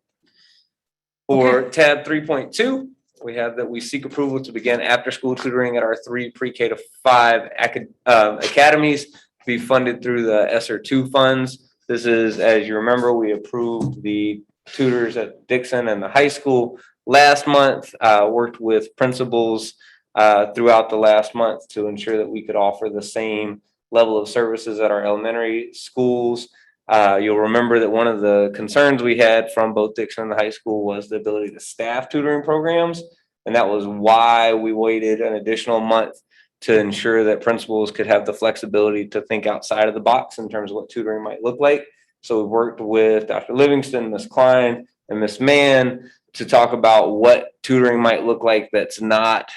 For tab 3.2, we have that we seek approval to begin after-school tutoring at our 3 pre-K to 5 academies to be funded through the ESSER 2 funds. This is, as you remember, we approved the tutors at Dixon and the high school last month, worked with principals throughout the last month to ensure that we could offer the same level of services at our elementary schools. You'll remember that one of the concerns we had from both Dixon and the high school was the ability to staff tutoring programs. And that was why we waited an additional month to ensure that principals could have the flexibility to think outside of the box in terms of what tutoring might look like. So we've worked with Dr. Livingston, Ms. Klein, and Ms. Mann to talk about what tutoring might look like that's not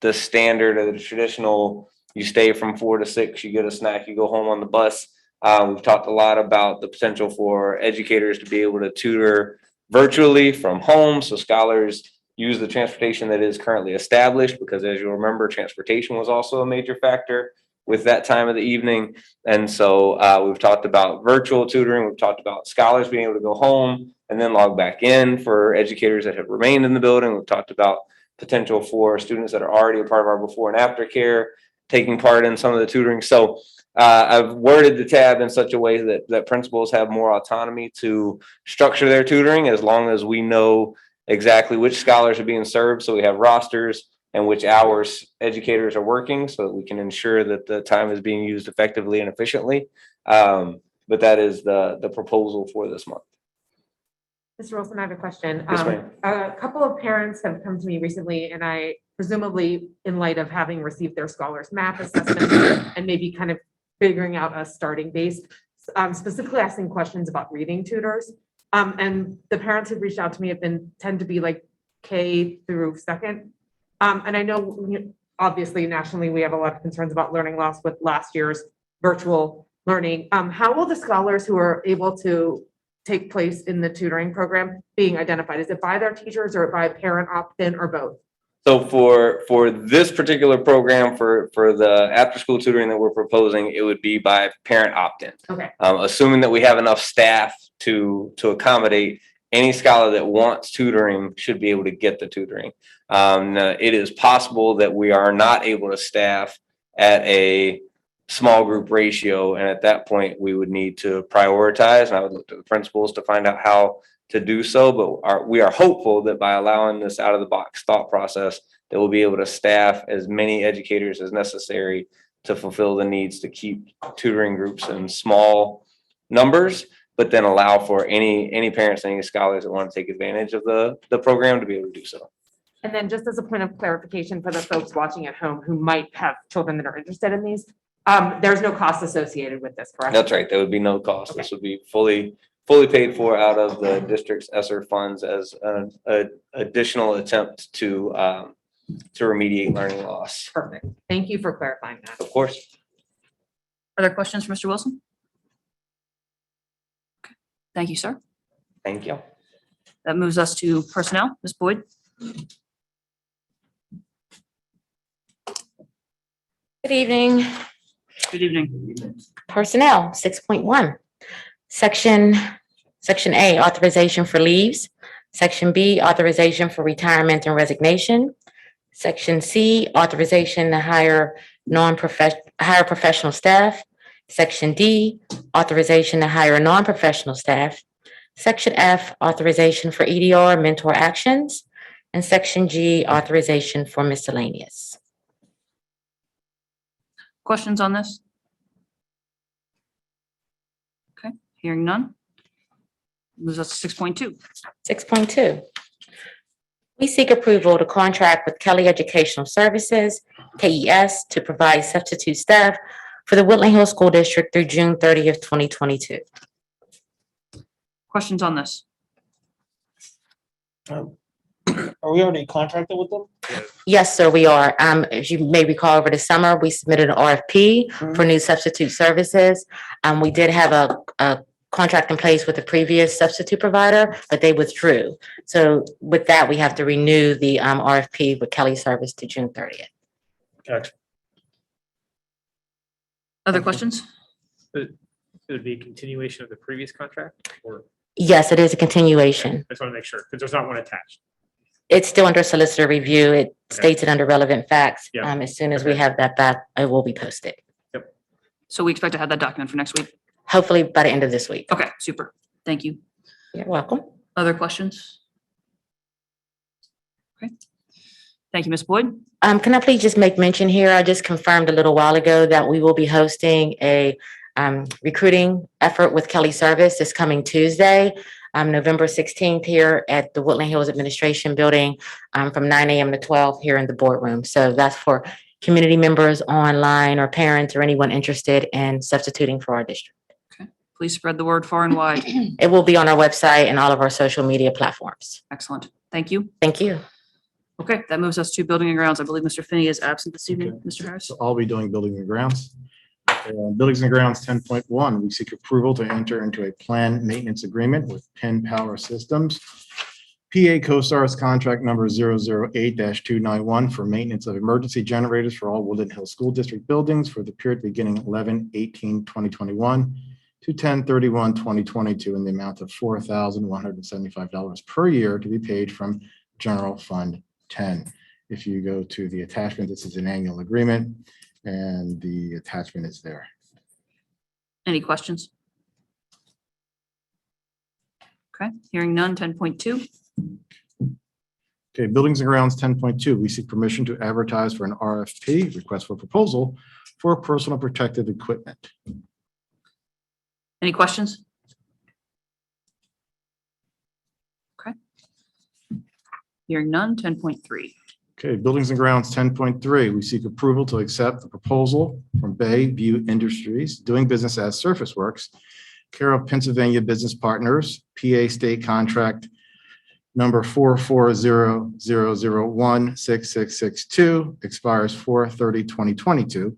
the standard or the traditional, you stay from 4 to 6, you get a snack, you go home on the bus. We've talked a lot about the potential for educators to be able to tutor virtually from home. So scholars use the transportation that is currently established, because as you'll remember, transportation was also a major factor with that time of the evening. And so we've talked about virtual tutoring. We've talked about scholars being able to go home and then log back in for educators that have remained in the building. We've talked about potential for students that are already a part of our before and after care taking part in some of the tutoring. So I've worded the tab in such a way that principals have more autonomy to structure their tutoring, as long as we know exactly which scholars are being served. So we have rosters and which hours educators are working, so that we can ensure that the time is being used effectively and efficiently. But that is the proposal for this month. Mr. Wilson, I have a question. Yes, ma'am. A couple of parents have come to me recently, and I presumably, in light of having received their scholars map assessment and maybe kind of figuring out a starting base, specifically asking questions about reading tutors. And the parents who've reached out to me tend to be like K through 2nd. And I know, obviously, nationally, we have a lot of concerns about learning loss with last year's virtual learning. How will the scholars who are able to take place in the tutoring program being identified? Is it by their teachers or by parent opt-in or both? So for this particular program, for the after-school tutoring that we're proposing, it would be by parent opt-in. Okay. Assuming that we have enough staff to accommodate any scholar that wants tutoring should be able to get the tutoring. It is possible that we are not able to staff at a small group ratio, and at that point we would need to prioritize, and I would look to the principals to find out how to do so. But we are hopeful that by allowing this out of the box thought process, that we'll be able to staff as many educators as necessary to fulfill the needs to keep tutoring groups in small numbers, but then allow for any parents and any scholars that want to take advantage of the program to be able to do so. And then just as a point of clarification for the folks watching at home who might have children that are interested in these, there's no cost associated with this, correct? That's right. There would be no cost. This would be fully paid for out of the district's ESSER funds as an additional attempt to remediate learning loss. Perfect. Thank you for clarifying that. Of course. Other questions for Mr. Wilson? Okay. Thank you, sir. Thank you. That moves us to personnel. Ms. Boyd? Good evening. Good evening. Personnel, 6.1. Section A, authorization for leaves. Section B, authorization for retirement and resignation. Section C, authorization to hire professional staff. Section D, authorization to hire non-professional staff. Section F, authorization for EDR mentor actions. And Section G, authorization for miscellaneous. Questions on this? Okay, hearing none. Moves us to 6.2. 6.2. We seek approval to contract with Kelly Educational Services, KES, to provide substitute staff for the Woodland Hills School District through June 30th, 2022. Questions on this? Are we already contracted with them? Yes, sir, we are. As you may recall, over the summer, we submitted an RFP for new substitute services. We did have a contract in place with the previous substitute provider, but they withdrew. So with that, we have to renew the RFP with Kelly Service to June 30th. Gotcha. Other questions? It would be a continuation of the previous contract, or Yes, it is a continuation. I just want to make sure, because there's not one attached. It's still under solicitor review. It states it under relevant facts. Yeah. As soon as we Okay. have that back, it will be posted. So we expect to have that document for next week. Hopefully by the end of this week. Okay, super. Thank you. You're welcome. Other questions? Okay. Thank you, Ms. Boyd. Can I please just make mention here? I just confirmed a little while ago that we will be hosting a recruiting effort with Kelly Service this coming Tuesday, November 16th here at the Woodland Hills Administration Building from 9 a.m. to 12 here in the boardroom. So that's for community members online or parents or anyone interested in substituting for our district. Please spread the word far and wide. It will be on our website and all of our social media platforms. Excellent. Thank you. Thank you. Okay, that moves us to building and grounds. I believe Mr. Finney is absent this evening. Mr. Harris? So I'll be doing building and grounds. Buildings and grounds 10.1, we seek approval to enter into a planned maintenance agreement with Penn Power Systems. PA CoStar's contract number 008-291 for maintenance of emergency generators for all Woodland Hills School District buildings for the period beginning 11/18/2021 to 10/31/2022 in the amount of $4,175 per year to be paid from General Fund 10. If you go to the attachment, this is an annual agreement and the attachment is there. Any questions? Okay, hearing none. 10.2. Okay, buildings and grounds 10.2, we seek permission to advertise for an RFP, request for proposal for personal protective equipment. Any questions? Okay. Hearing none. 10.3. Okay, buildings and grounds 10.3, we seek approval to accept the proposal from Bay View Industries doing business as Surface Works, care of Pennsylvania Business Partners, PA State Contract number 4400016662, expires 4/30/2022,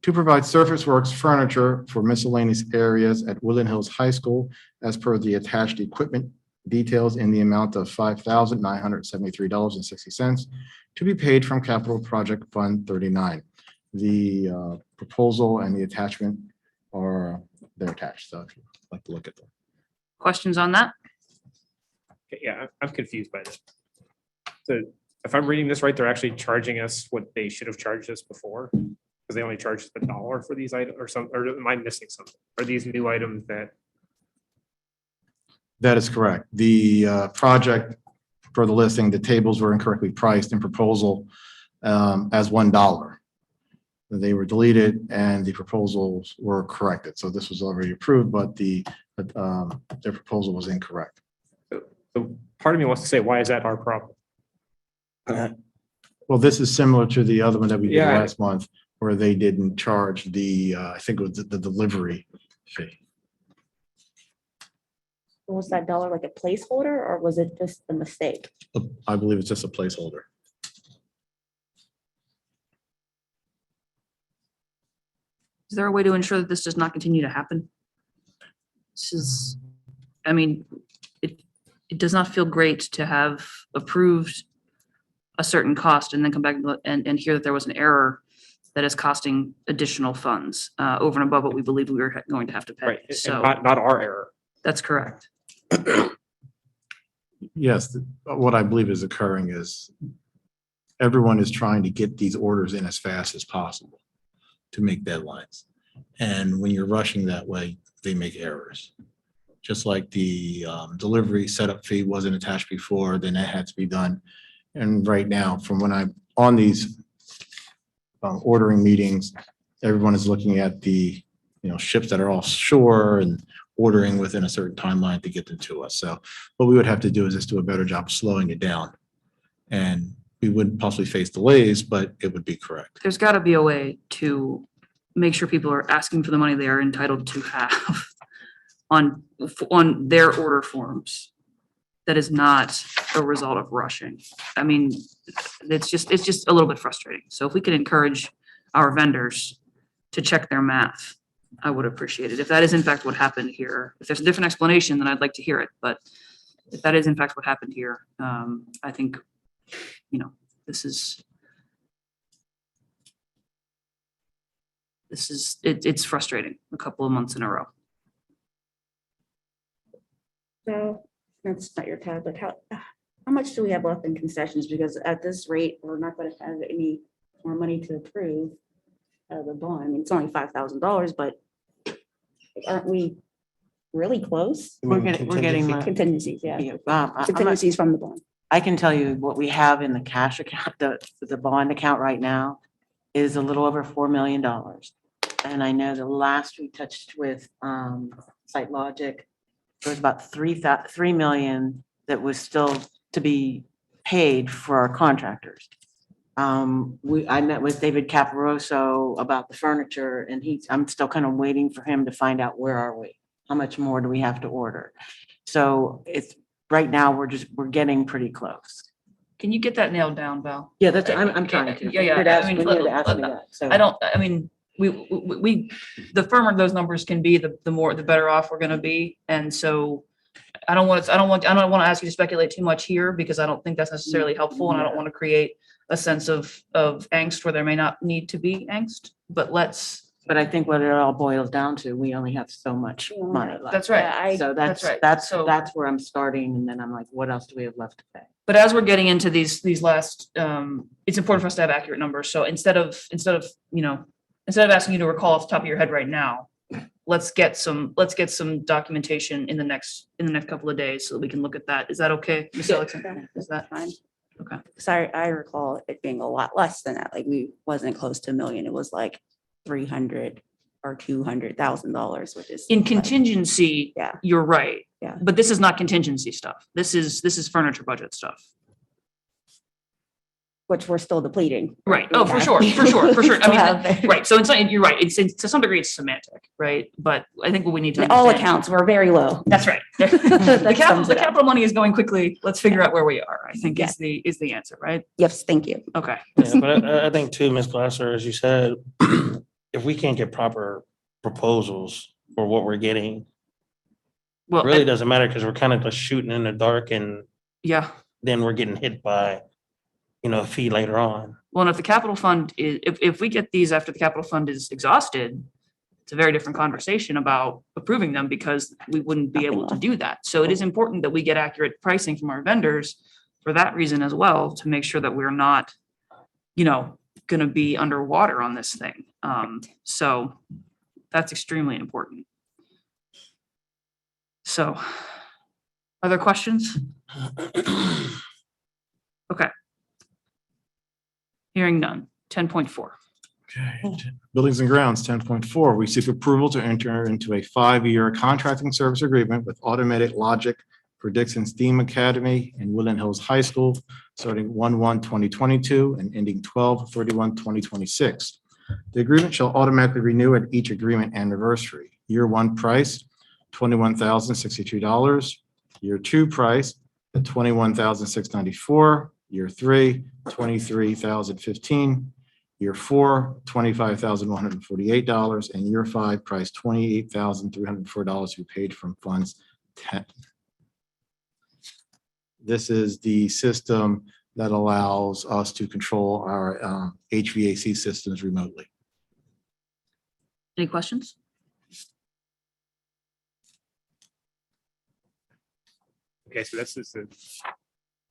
to provide Surface Works furniture for miscellaneous areas at Woodland Hills High School as per the attached equipment details in the amount of $5,973.60 to be paid from Capital Project Fund 39. The proposal and the attachment are, they're attached, so if you'd like to look at them. Questions on that? Okay, yeah, I'm confused by this. So if I'm reading this right, they're actually charging us what they should have charged us before? Because they only charged $1 for these items or something, or am I missing something? Are these new items that? That is correct. The project for the listing, the tables were incorrectly priced in proposal as $1. They were deleted and the proposals were corrected. So this was already approved, but their proposal was incorrect. So part of me wants to say, why is that our problem? Well, this is similar to the other one that we did Yeah. last month where they didn't charge the, I think it was the delivery fee. Was that dollar like a placeholder or was it just a mistake? I believe it's just a placeholder. Is there a way to ensure that this does not continue to happen? This is, I mean, it does not feel great to have approved a certain cost and then come back and hear that there was an error that is costing additional funds over and above what we believe we were going to have to pay. Right, and So not our error. that's correct. Yes, what I believe is occurring is everyone is trying to get these orders in as fast as possible to make deadlines. And when you're rushing that way, they make errors. Just like the delivery setup fee wasn't attached before, then that had to be done. And right now, from when I'm on these ordering meetings, everyone is looking at the, ships that are offshore and ordering within a certain timeline to get them to us. So what we would have to do is just do a better job of slowing it down. And we would possibly face delays, but it would be correct. There's got to be a way to make sure people are asking for the money they are entitled to have on their order forms. That is not a result of rushing. I mean, it's just a little bit frustrating. So if we could encourage our vendors to check their math, I would appreciate it. If that is in fact what happened here, if there's a different explanation, then I'd like to hear it. But if that is in fact what happened here, I think, it's frustrating a couple of months in a row. So that's not your tab, but how much do we have left in concessions? Because at this rate, we're not going to have any more money to approve the bond. I mean, it's only $5,000, but aren't we really close? We're getting Contingencies, yeah. I'm not- Contingencies from the bond. I can tell you what we have in the cash account, the bond account right now is a little over $4 million. And I know the last we touched with Site Logic, there was about 3 million that was still to be paid for our contractors. I met with David Caparoso about the furniture and I'm still kind of waiting for him to find out where are we? How much more do we have to order? So it's, right now, we're getting pretty close. Can you get that nailed down, Val? Yeah, I'm trying to. Yeah. You had I asked mean, me that, so. The firmer those numbers can be, the better off we're gonna be. And so I don't want to ask you to speculate too much here because I don't think that's necessarily helpful and I don't want to create a sense of angst where there may not need to be angst, but I think what it all boils down to, we only have so much money left. that's right. So that's right. that's So- where I'm starting and then I'm like, what else do we have left to pay? But as we're getting into these last, it's important for us to have accurate numbers. So instead of asking you to recall off the top of your head right now, let's get some documentation in the next couple of days so that we can look at that. Is that okay, Ms. Alexander? Is that Fine. okay? Sorry, I recall it being a lot less than that. Like we wasn't close to $1 million. It was like $300,000 or $200,000, which is. In contingency, Yeah. you're right. Yeah. But this is not contingency stuff. This is furniture budget stuff. Which we're still depleting. Right. Oh, for sure. I mean, right. So you're right. It's to some degree it's semantic, right? But I think what we need to In all understand- accounts, we're very low. That's right. That sums The it up. capital money is going quickly. Let's figure out where we are, I think Yeah. is the answer, right? Yes, thank you. Okay. Yeah, but I think too, Ms. Glasser, as you said, if we can't get proper proposals for what we're getting, it Well, really doesn't matter because we're kind of just shooting in the dark and yeah. then we're getting hit by, a fee later on. Well, and if the capital fund is, if we get these after the capital fund is exhausted, it's a very different conversation about approving them because we wouldn't be able to do that. So it is important that we get accurate pricing from our vendors for that reason as well, to make sure that we're not, gonna be underwater on this thing. So that's extremely important. So, other questions? Okay. Hearing none. 10.4. Okay. Buildings and Grounds, 10.4, we seek approval to enter into a 5-year contracting service agreement with Automated Logic for Dixon STEAM Academy and Woodland Hills High School, starting 1/1/2022 and ending 12/31/2026. The agreement shall automatically renew at each agreement anniversary. Year 1 price, $21,062. Year 2 price, at $21,694. Year 3, $23,015. Year 4, $25,148, and year 5 price $28,304 to be paid from funds 10. This is the system that allows us to control our HVAC systems remotely. Any questions? Okay, so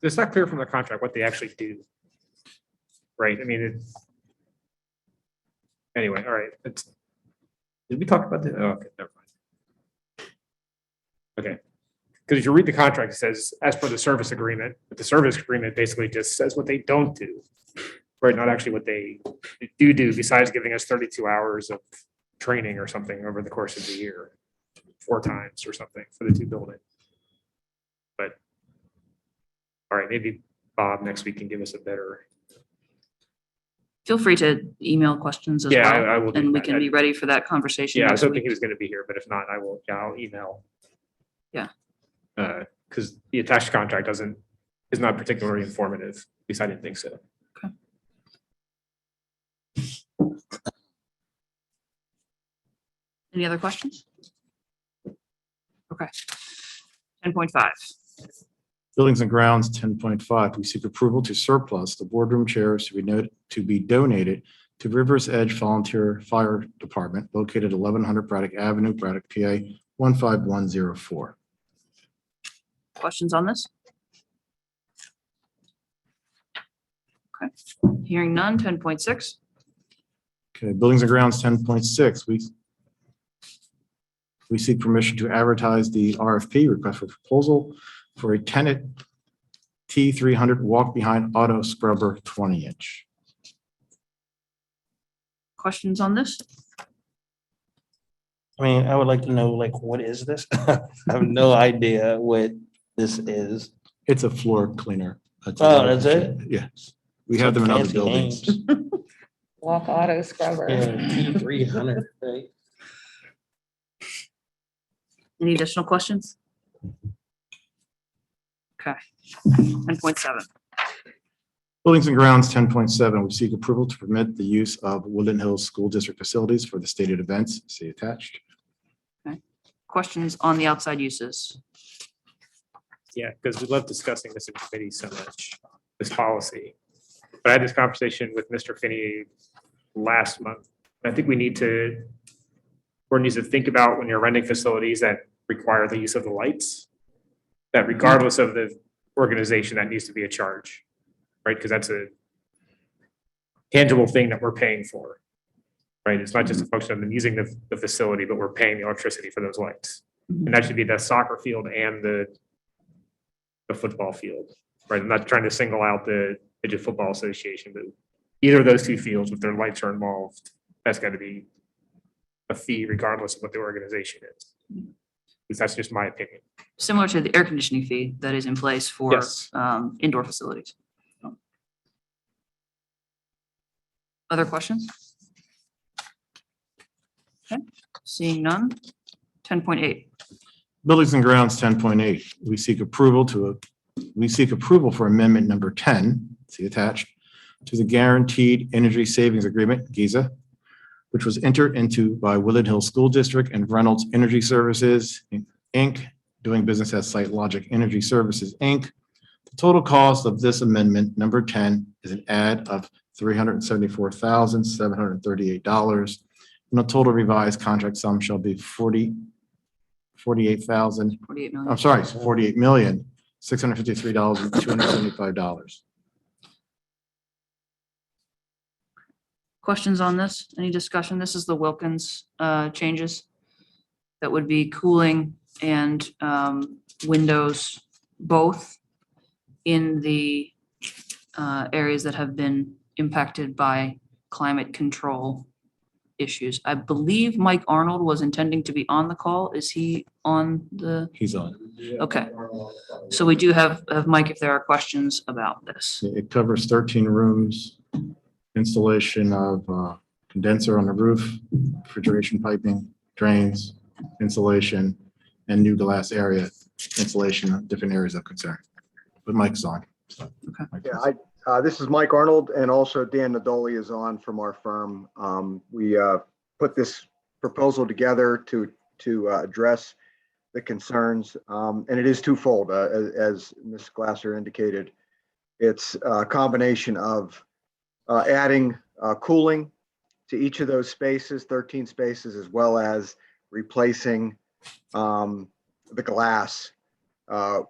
it's not clear from the contract what they actually do. Right, I mean, anyway, all right, did we talk about that? Oh, okay, never mind. Okay, because if you read the contract, it says, as per the service agreement, but the service agreement basically just says what they don't do. Right, not actually what they do besides giving us 32 hours of training or something over the course of the year, 4 times or something for the 2 buildings. But, all right, maybe Bob next week can give us a better. Feel free to email questions as Yeah, well. I will do And we that. can be ready for that conversation Yeah, I next was hoping week. he was gonna be here, but if not, I'll email. Yeah. Because the attached contract is not particularly informative. At least I didn't think so. Any other questions? Okay. 10.5. Buildings and grounds, 10.5, we seek approval to surplus the boardroom chairs to be donated to Rivers Edge Volunteer Fire Department located at 1100 Braddock Avenue, Braddock, PA 15104. Questions on this? Okay, hearing none, 10.6. Okay, buildings and grounds, 10.6, we seek permission to advertise the RFP, request for proposal for a tenant T300 walk-behind auto scrubber 20-inch. Questions on this? I mean, I would like to know, like, what is this? I have no idea what this is. It's a floor cleaner. Oh, that's it? Yes. We have them in other Fancy buildings. names. Walk auto scrubber. Yeah, T300, right? Any additional questions? Okay, 10.7. Buildings and grounds, 10.7, we seek approval to permit the use of Woodland Hills School District facilities for the stated events, see attached. Questions on the outside uses? Yeah, because we love discussing this in committee so much, this policy. But I had this conversation with Mr. Finney last month. I think board needs to think about when you're renting facilities that require the use of the lights, that regardless of the organization, that needs to be a charge, right? Because that's a tangible thing that we're paying for, right? It's not just a function of them using the facility, but we're paying the electricity for those lights. And that should be the soccer field and the football field, right? I'm not trying to single out the Midget Football Association, but either of those two fields, if their lights are involved, that's got to be a fee regardless of what the organization is. At least that's just my opinion. Similar to the air conditioning fee that is in place for Yes. indoor facilities. Other questions? Okay, seeing none. 10.8. Buildings and grounds, 10.8, we seek approval for amendment number 10, see attached, to the Guaranteed Energy Savings Agreement, GIZA, which was entered into by Woodland Hills School District and Reynolds Energy Services, Inc., doing business as Site Logic Energy Services, Inc. The total cost of this amendment, number 10, is an add of $374,738, and the total revised contract sum shall be 48,000, 48 million. I'm sorry, $48,653,275. Questions on this? Any discussion? This is the Wilkins changes that would be cooling and windows both in the areas that have been impacted by climate control issues. I believe Mike Arnold was intending to be on the call. Is he on the? He's on. Okay. So we do have Mike if there are questions about this. It covers 13 rooms, installation of condenser on the roof, refrigeration piping, drains, insulation, and new glass area installation of different areas of concern. But Mike's on. So, Okay. Mike. Yeah, this is Mike Arnold, and also Dan Nadoli is on from our firm. We put this proposal together to address the concerns, and it is twofold, as Ms. Glasser indicated. It's a combination of adding cooling to each of those spaces, 13 spaces, as well as replacing the glass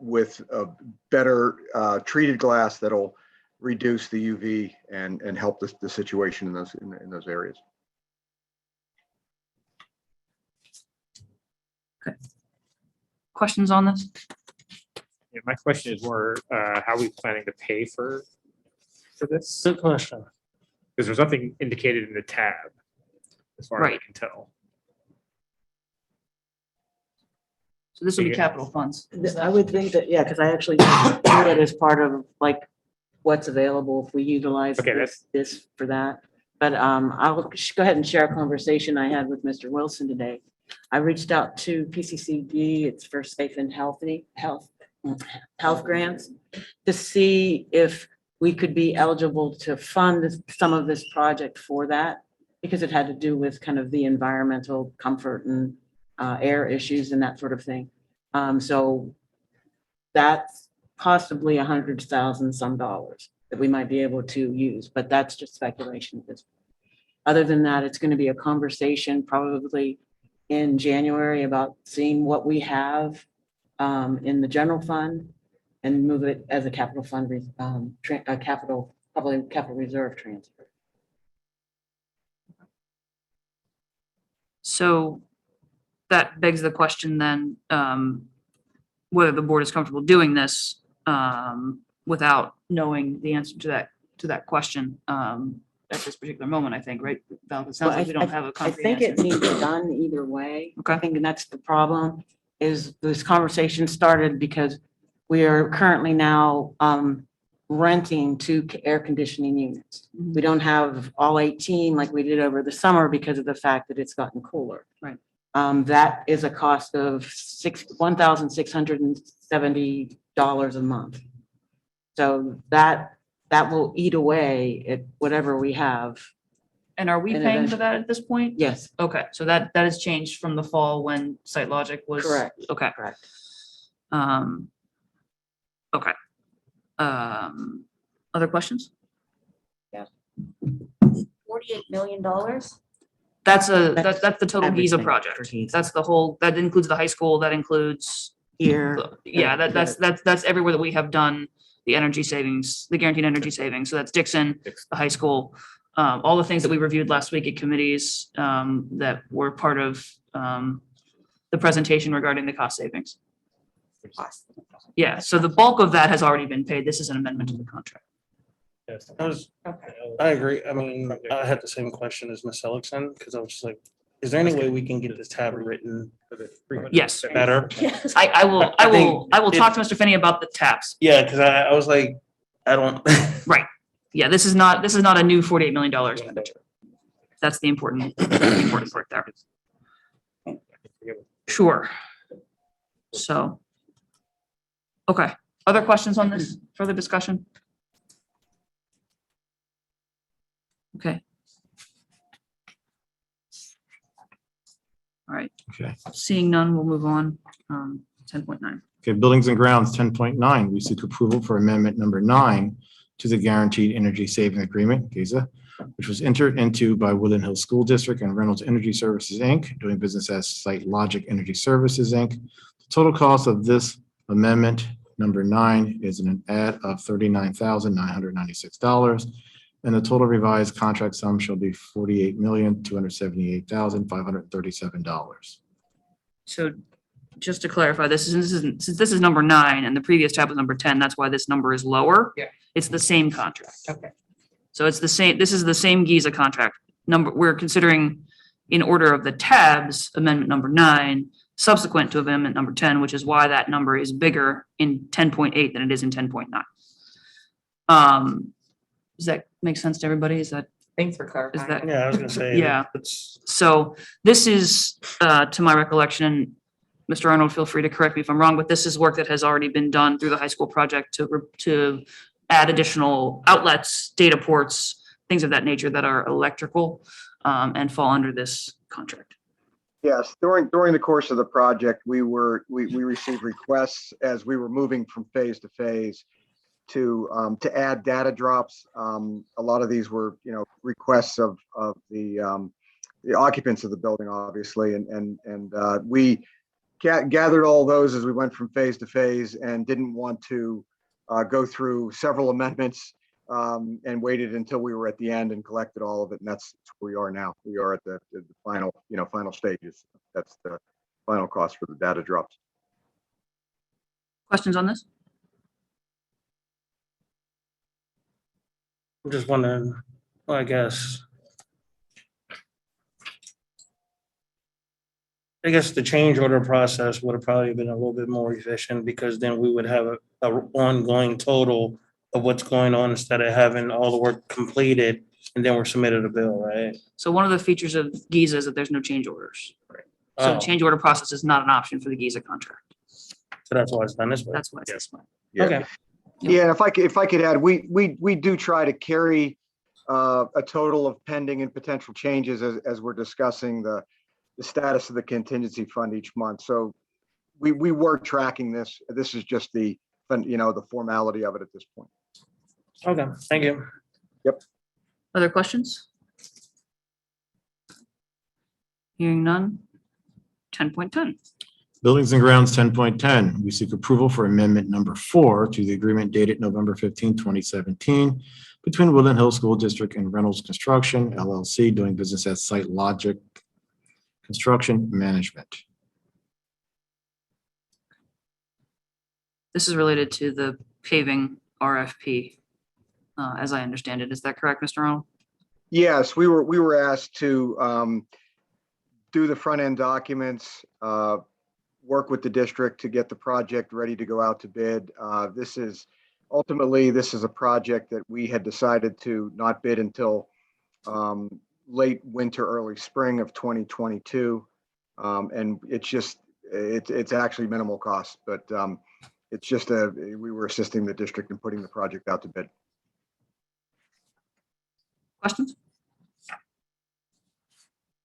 with a better treated glass that'll reduce the UV and help the situation in those areas. Questions on this? Yeah, my question is more, how are we planning to pay for this? Good question. Because there's nothing indicated in the tab, as far as I Right. can tell. So this will be Yeah. capital funds. I would think that, yeah, because I actually do it as part of like what's available if we utilize Okay, this for that. but I'll go ahead and share a conversation I had with Mr. Wilson today. I reached out to PCCD, it's for Safe and Healthy Health Grants, to see if we could be eligible to fund some of this project for that, because it had to do with kind of the environmental comfort and air issues and that sort of thing. So that's possibly $100,000 some that we might be able to use, but that's just speculation at this point. Other than that, it's going to be a conversation probably in January about seeing what we have in the general fund and move it as a capital fund, probably capital reserve transfer. So that begs the question then, whether the board is comfortable doing this without knowing the answer to that question at this particular moment, I think, right? Val, it sounds like we don't have a I concrete think it answer. needs done either way. Okay. I think that's the problem, is this conversation started because we are currently now renting 2 air conditioning units. Mhm. We don't have all 18 like we did over the summer because of the fact that it's gotten cooler. Right. That is a cost of $1,670 a month. So that will eat away at whatever we have. And are we And paying for eventually- that at this point? Yes, Okay, so that has changed from the fall when Site Logic was. Correct. Okay. correct. Okay. Other questions? $48 million? That's that's the total Giza everything project. for Giza. That's the whole, that includes the high school, that includes, Here. yeah, that's everywhere that we have done the energy savings, the guaranteed energy savings. So that's Dixon, the high school, all the things that we reviewed last week at committees that were part of the presentation regarding the cost savings. Yeah, so the bulk of that has already been paid. This is an amendment to the contract. Yes. I agree. I mean, I had the same question as Ms. Ellison, because I was just like, is there any way we can get this tab written Yes. better? Yes. I will think talk to Mr. Finney about the taps. Yeah, because I was like, I don't. Yeah, this is not a new $48 million expenditure. That's the important part there. Sure. So. Okay, other questions on this, further discussion? Okay. All right, Okay. seeing none, we'll move on. 10.9. Okay, Buildings and Grounds, 10.9, we seek approval for amendment number 9 to the Guaranteed Energy Saving Agreement, GESA, which was entered into by Woodland Hills School District and Reynolds Energy Services, Inc., doing business as Site Logic Energy Services, Inc. The total cost of this amendment, number 9, is an add of $39,996, and the total revised contract sum shall be $48,278,537. So just to clarify, since this is number 9 and the previous tab was number 10, that's why this number is lower. Yeah. It's the same contract. Okay. So it's the same, this is the same Giza contract. We're considering in order of the tabs, amendment number 9, subsequent to amendment number 10, which is why that number is bigger in 10.8 than it is in 10.9. Does that make sense to everybody? Is that? Thanks for clarifying. that- Yeah, I was gonna say. Yeah. It's, So this is, to my recollection, Mr. Arnold, feel free to correct me if I'm wrong, but this is work that has already been done through the high school project to add additional outlets, data ports, things of that nature that are electrical and fall under this contract. Yes, during the course of the project, we received requests as we were moving from phase to phase to add data drops. A lot of these were, requests of the occupants of the building, obviously, and we gathered all those as we went from phase to phase and didn't want to go through several amendments and waited until we were at the end and collected all of it. And that's where we are now. We are at the final, final stages. That's the final cost for the data drops. Questions on this? I'm just wondering, well, I guess the change order process would have probably been a little bit more efficient, because then we would have a ongoing total of what's going on instead of having all the work completed And then we're submitted a bill, right? So one of the features of Giza is that there's no change orders. So Oh, the change order process is not an option for the Giza contract. so that's why it's done this way. That's why it's this way. Yeah. Okay. Yeah, if I could add, we do try to carry a total of pending and potential changes as we're discussing the status of the contingency fund each month. So we were tracking this. This is just the formality of it at this point. Okay, thank you. Other questions? Hearing none. 10.10. Buildings and grounds, 10.10, we seek approval for amendment number 4 to the agreement dated November 15, 2017 between Woodland Hills School District and Reynolds Construction LLC doing business as Site Logic Construction Management. This is related to the paving RFP, as I understand it. Is that correct, Mr. Arnold? Yes, we were asked to do the front end documents, work with the district to get the project ready to go out to bid. This is a project that we had decided to not bid until late winter, early spring of 2022. And it's actually minimal cost, but it's just we were assisting the district in putting the project out to bid. Questions?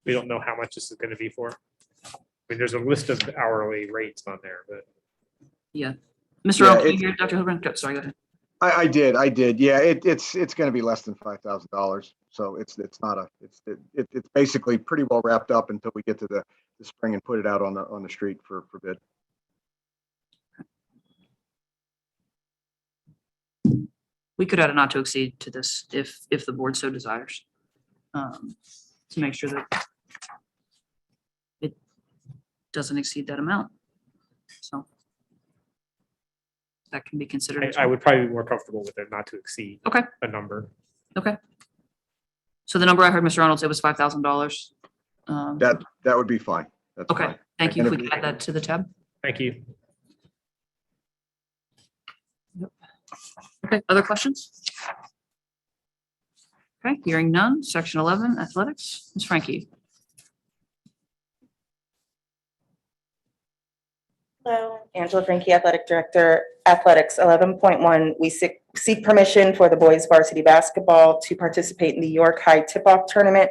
We don't know how much this is gonna be for. I mean, there's a list of hourly rates on there, but Yeah. Mr. Yeah, Arnold, can you it- hear Dr. Hilbrand? Sorry, go ahead. I did. Yeah, it's going to be less than $5,000. So it's basically pretty well wrapped up until we get to the spring and put it out on the street for bid. We could add a not to exceed to this if the board so desires. To make sure that it doesn't exceed that amount. So that can be considered. as I well. would probably be more comfortable with it not to exceed Okay. a number. Okay. So the number I heard Mr. Arnold say was $5,000. That would be fine. That's Okay, fine. thank you. And If if we you- could add that to the tab. Thank you. Okay, other questions? Okay, hearing none. Section 11, athletics. Ms. Frankie. Hello, Angela Frankie, Athletic Director, Athletics. 11.1, we seek permission for the boys varsity basketball to participate in the York High Tip-Off Tournament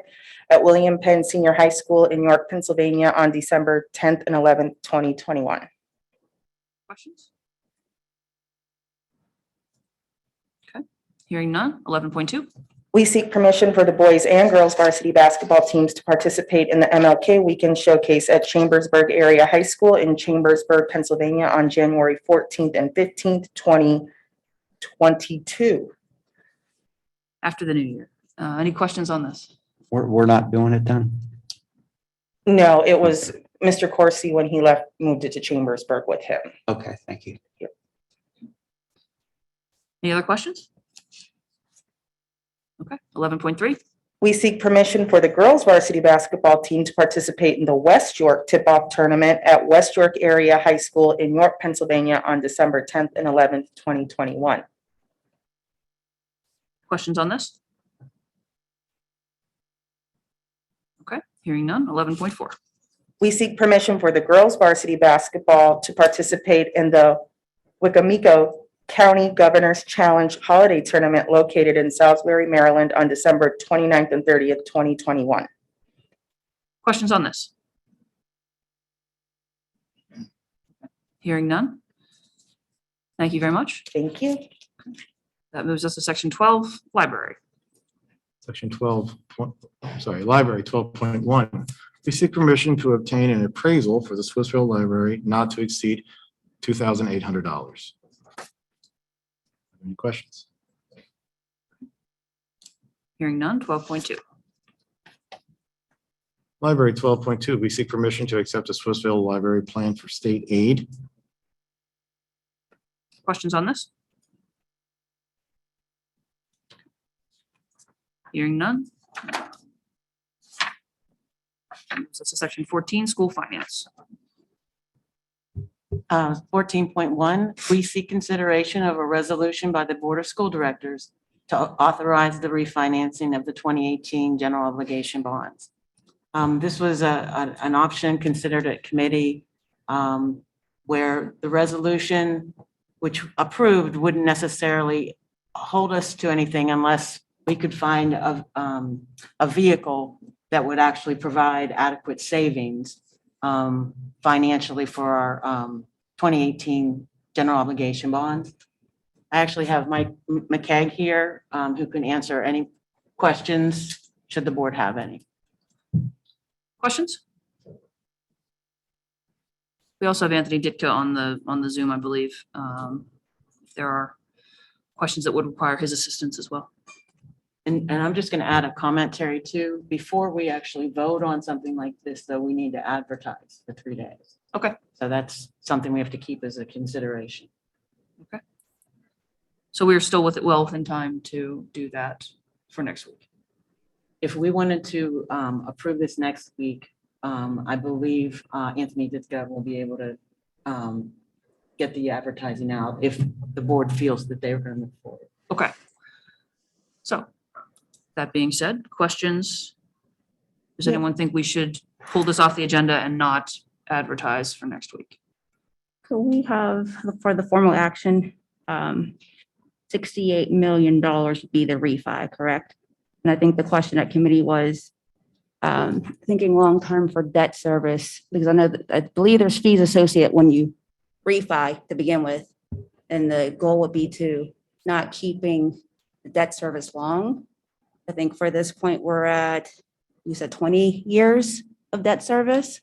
at William Penn Senior High School in York, Pennsylvania on December 10th and 11th, 2021. Questions? Okay, hearing none. 11.2. We seek permission for the boys and girls varsity basketball teams to participate in the MLK Weekend Showcase at Chambersburg Area High School in Chambersburg, Pennsylvania on January 14th and 15th, 2022. After the new year. Any questions on this? We're not doing it then? No, it was Mr. Corsi when he left, moved it to Chambersburg with him. Okay, thank you. Any other questions? Okay, 11.3. We seek permission for the girls varsity basketball team to participate in the West York Tip-Off Tournament at West York Area High School in York, Pennsylvania on December 10th and 11th, 2021. Questions on this? Okay, hearing none. 11.4. We seek permission for the girls varsity basketball to participate in the Wicomico County Governor's Challenge Holiday Tournament located in Salisbury, Maryland on December 29th and 30th, 2021. Questions on this? Hearing none. Thank you very much. Thank you. That moves us to section 12, library. Section 12, library 12.1. We seek permission to obtain an appraisal for the Swissville Library not to exceed $2,800. Any questions? Hearing none. 12.2. Library 12.2, we seek permission to accept a Swissville Library plan for state aid. Questions on this? Hearing none. Moves us to section 14, school finance. 14.1, we seek consideration of a resolution by the Board of School Directors to authorize the refinancing of the 2018 general obligation bonds. This was an option considered at committee where the resolution which approved wouldn't necessarily hold us to anything unless we could find a vehicle that would actually provide adequate savings financially for our 2018 general obligation bonds. I actually have Mike McKeag here who can answer any questions should the board have any. Questions? We also have Anthony Ditka on the Zoom, I believe. If there are questions that would require his assistance as well. And I'm just going to add a commentary too. Before we actually vote on something like this, though, we need to advertise for 3 days. Okay. So that's something we have to keep as a consideration. Okay. So we're still well within time to do that for next week. If we wanted to approve this next week, I believe Anthony Ditka will be able to get the advertising out if the board feels that they're going to move forward. Okay. So that being said, questions? Does anyone think we should pull this off the agenda and not advertise for next week? So we have for the formal action, $68 million would be the refi, correct? And I think the question at committee was thinking long-term for debt service, because I believe there's fees associated when you refi to begin with. And the goal would be to not keeping the debt service long. I think for this point, we're at, you said 20 years of debt service.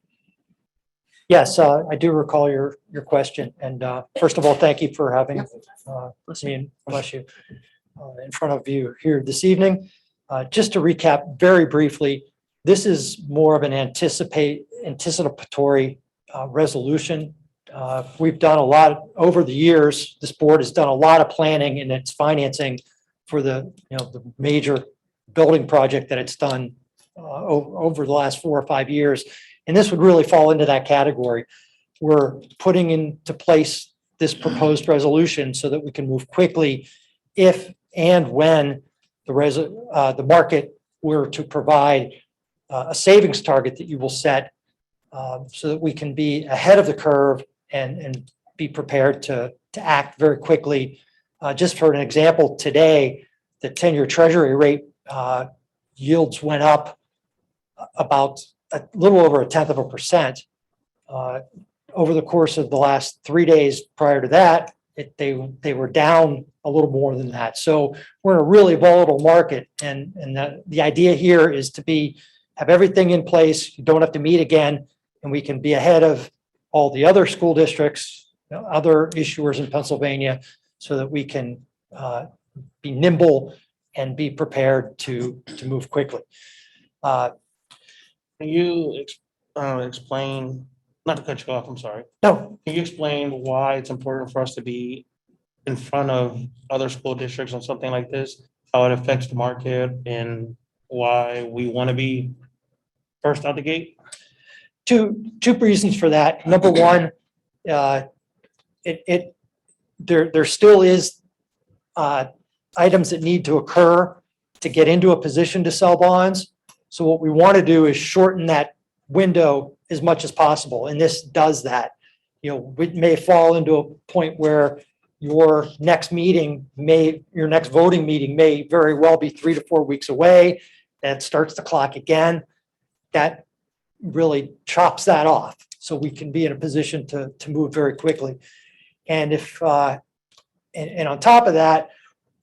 Yes, I do recall your question. And first of all, thank you for having me and bless you in front of you here this evening. Just to recap very briefly, this is more of an anticipatory resolution. We've done a lot over the years. This board has done a lot of planning in its financing for the major building project that it's done over the last 4 or 5 years. And this would really fall into that category. We're putting into place this proposed resolution so that we can move quickly if and when the market were to provide a savings target that you will set so that we can be ahead of the curve and be prepared to act very quickly. Just for an example, today, the 10-year treasury rate yields went up about a little over 0.1%. Over the course of the last 3 days prior to that, they were down a little more than that. So we're in a really volatile market, and the idea here is to have everything in place. You don't have to meet again, and we can be ahead of all the other school districts, other issuers in Pennsylvania, so that we can be nimble and be prepared to move quickly. Can you explain, not to cut you off, I'm sorry. No. Can you explain why it's important for us to be in front of other school districts on something like this? How it affects the market and why we want to be first out the gate? Two reasons for that. Number one, there still is items that need to occur to get into a position to sell bonds. So what we want to do is shorten that window as much as possible, and this does that. It may fall into a point where your next voting meeting may very well be 3 to 4 weeks away. That starts the clock again. That really chops that off, so we can be in a position to move very quickly. And if and on top of that,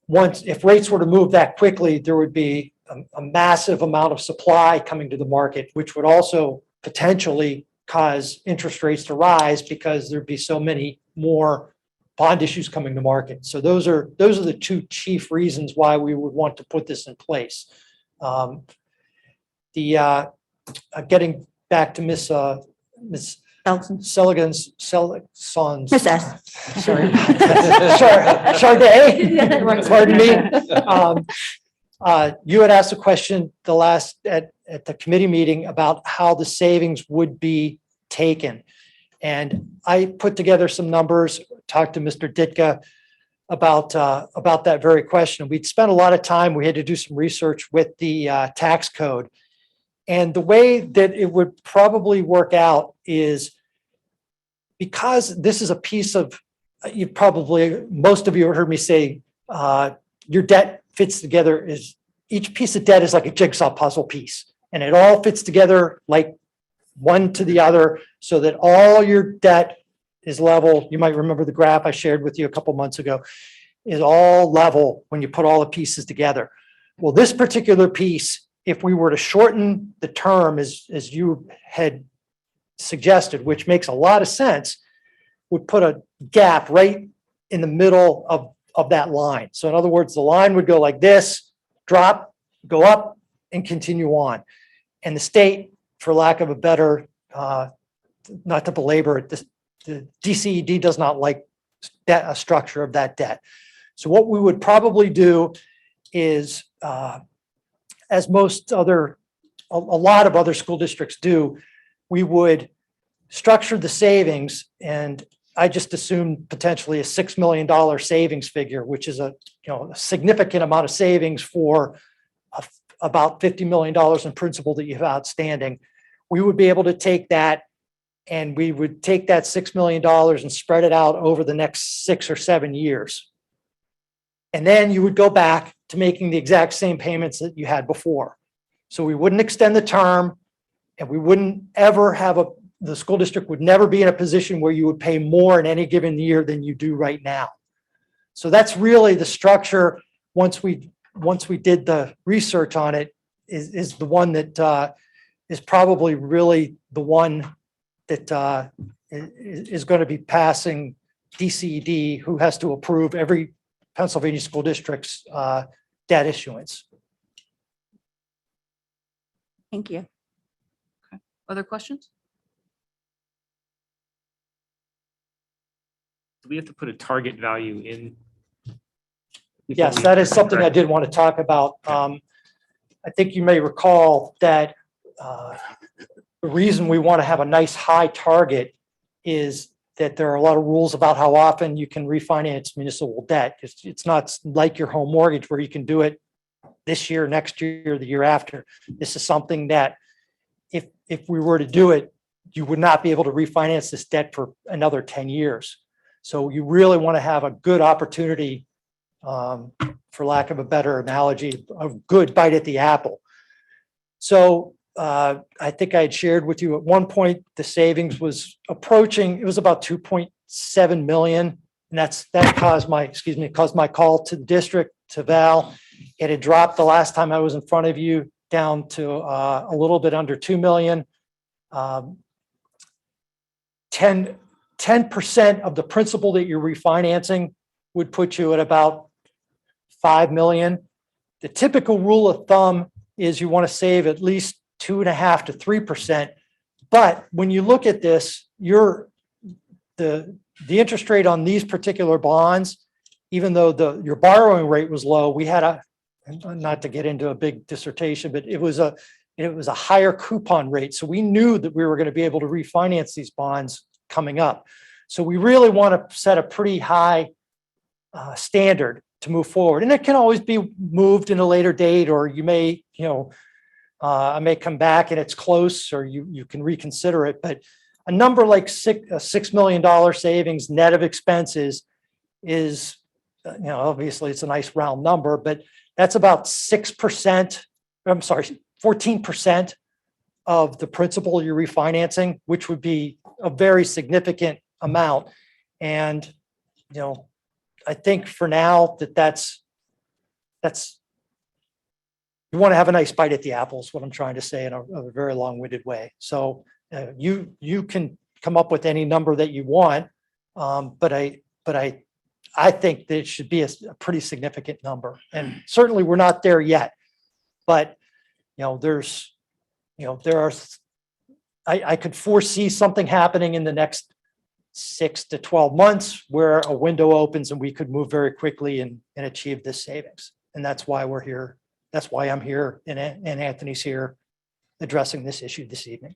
if rates were to move that quickly, there would be a massive amount of supply coming to the market, which would also potentially cause interest rates to rise because there'd be so many more bond issues coming to market. So those are the two chief reasons why we would want to put this in place. Getting back to Miss Seligman's Miss S. Sorry. Charday, pardon me. You had asked a question at the committee meeting about how the savings would be taken. And I put together some numbers, talked to Mr. Ditka. about that very question. We'd spent a lot of time, we had to do some research with the tax code. And the way that it would probably work out is because this is a piece of, most of you have heard me say, your debt fits together is, each piece of debt is like a jigsaw puzzle piece. And it all fits together like one to the other so that all your debt is level. You might remember the graph I shared with you a couple months ago, is all level when you put all the pieces together. Well, this particular piece, if we were to shorten the term as you had suggested, which makes a lot of sense, would put a gap right in the middle of that line. So in other words, the line would go like this, drop, go up, and continue on. And the state, for lack of a better, not to belabor it, the DCED does not like that structure of that debt. So what we would probably do is, as most other, a lot of other school districts do, we would structure the savings, and I just assumed potentially a $6 million savings figure, which is a significant amount of savings for about $50 million in principal that you have outstanding. We would be able to take that, and we would take that $6 million and spread it out over the next 6 or 7 years. And then you would go back to making the exact same payments that you had before. So we wouldn't extend the term, and we wouldn't ever have the school district would never be in a position where you would pay more in any given year than you do right now. So that's really the structure. Once we did the research on it, is the one that is probably really the one that is going to be passing DCED, who has to approve every Pennsylvania school district's debt issuance. Thank you. Other questions? Do we have to put a target value in? Yes, that is something I did want to talk about. I think you may recall that the reason we want to have a nice high target is that there are a lot of rules about how often you can refinance municipal debt. It's not like your home mortgage where you can do it this year, next year, the year after. This is something that if we were to do it, you would not be able to refinance this debt for another 10 years. So you really want to have a good opportunity, for lack of a better analogy, a good bite at the apple. So I think I had shared with you at one point, the savings was approaching, it was about 2.7 million. And that caused my call to the district, to Val. It had dropped the last time I was in front of you down to a little bit under 2 million. 10% of the principal that you're refinancing would put you at about 5 million. The typical rule of thumb is you want to save at least 2.5% to 3%. But when you look at this, the interest rate on these particular bonds, even though your borrowing rate was low, we had not to get into a big dissertation, but it was a higher coupon rate. So we knew that we were going to be able to refinance these bonds coming up. So we really want to set a pretty high standard to move forward. And it can always be moved in a later date, or you may, I may come back and it's close, or you can reconsider it. But a number like $6 million savings net of expenses is, obviously it's a nice round number, but that's about 6%, 14% of the principal you're refinancing, which would be a very significant amount. And, I think for now that's you want to have a nice bite at the apple is what I'm trying to say in a very long-winded way. So you can come up with any number that you want, but I think that it should be a pretty significant number. And certainly we're not there yet, but I could foresee something happening in the next 6 to 12 months where a window opens and we could move very quickly and achieve this savings. And that's why we're here. That's why I'm here and Anthony's here addressing this issue this evening.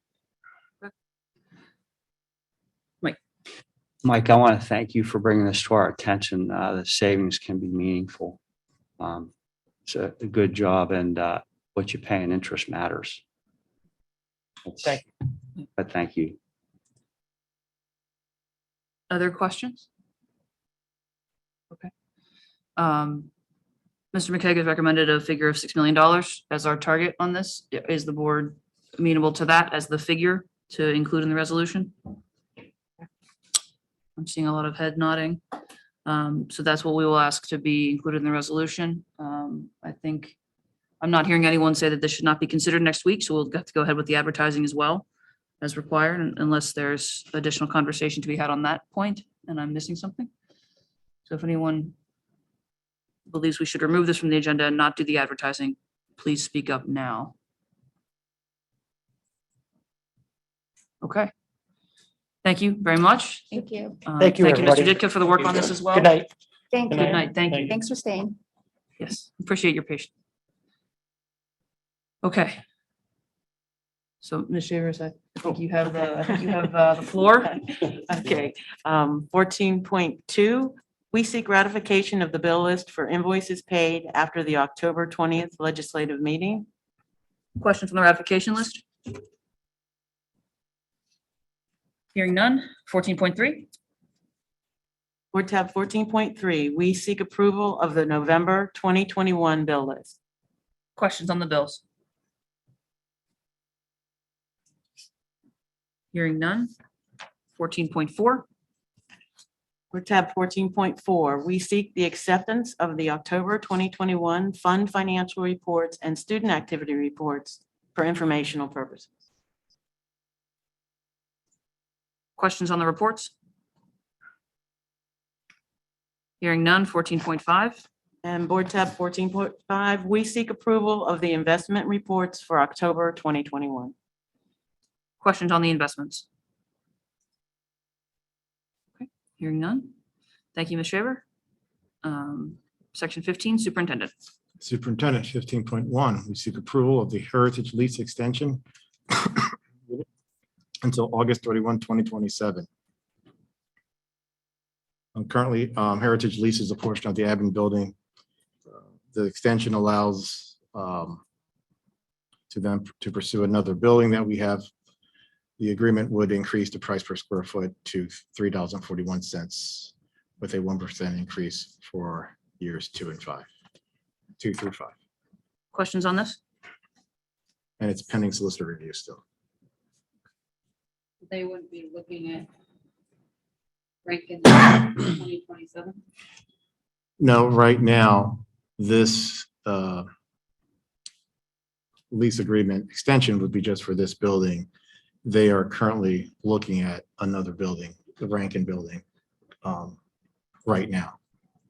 Mike. Mike, I want to thank you for bringing this to our attention. The savings can be meaningful. It's a good job, and what you pay in interest matters. Thank But thank you. Other questions? Okay. Mr. McKeag has recommended a figure of $6 million as our target on this. Is the board amenable to that as the figure to include in the resolution? I'm seeing a lot of head nodding. So that's what we will ask to be included in the resolution. I think, I'm not hearing anyone say that this should not be considered next week, so we'll have to go ahead with the advertising as well as required, unless there's additional conversation to be had on that point, and I'm missing something. So if anyone believes we should remove this from the agenda and not do the advertising, please speak up now. Okay. Thank you very much. Thank you. Thank you, Thank you, Mr. everybody. Ditka, for the work on this as well. Good night. Thank Good you. Good night. Thank you. Thanks for staying. Yes, appreciate your patience. Okay. So, Ms. Shavers, I think you have the floor. Okay, 14.2, we seek ratification of the bill list for invoices paid after the October 20th legislative meeting. Questions on the ratification list? Hearing none. 14.3. Board tab 14.3, we seek approval of the November 2021 bill list. Questions on the bills? Hearing none. 14.4. Board tab 14.4, we seek the acceptance of the October 2021 fund financial reports and student activity reports for informational purposes. Questions on the reports? Hearing none. 14.5. And board tab 14.5, we seek approval of the investment reports for October 2021. Questions on the investments? Okay, hearing none. Thank you, Ms. Shaver. Section 15, Superintendent. Superintendent, 15.1, we seek approval of the Heritage lease extension until August 31, 2027. Currently, Heritage leases a portion of the admin building. The extension allows to them to pursue another building that we have. The agreement would increase the price per square foot to $3.41 with a 1% increase for years 2 through 5. Questions on this? And it's pending solicitor review still. They would be looking at Rankin 2027. No, right now, this lease agreement extension would be just for this building. They are currently looking at another building, the Rankin building, right now.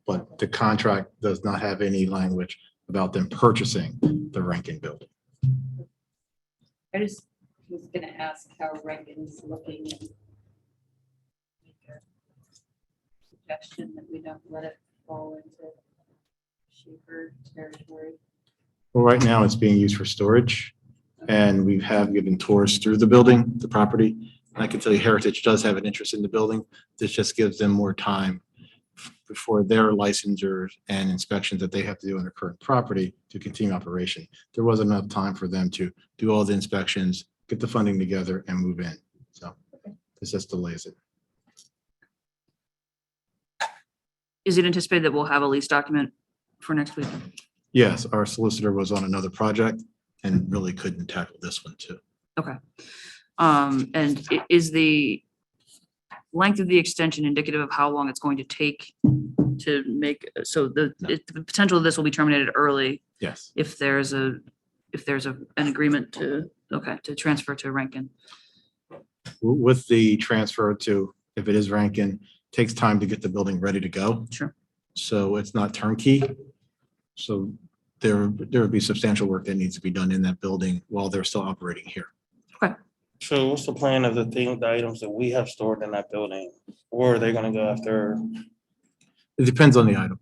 But the contract does not have any language about them purchasing the Rankin building. I just was gonna ask how Rankin's looking and make a suggestion that we don't let it fall into cheaper territory. Well, right now it's being used for storage, and we have given tours through the building, the property. And I can tell you Heritage does have an interest in the building. This just gives them more time before their licensures and inspections that they have to do on their current property to continue operation. There wasn't enough time for them to do all the inspections, get the funding together and move in. So this just delays it. Is it anticipated that we'll have a lease document for next week? Yes, our solicitor was on another project and really couldn't tackle this one too. Okay. And is the length of the extension indicative of how long it's going to take to make, so the potential of this will be terminated early Yes. if there's an agreement to transfer to Rankin? With the transfer to, if it is Rankin, takes time to get the building ready to go. Sure. So it's not turnkey. So there would be substantial work that needs to be done in that building while they're still operating here. So what's the plan of the items that we have stored in that building? Or are they gonna go after? It depends on the item.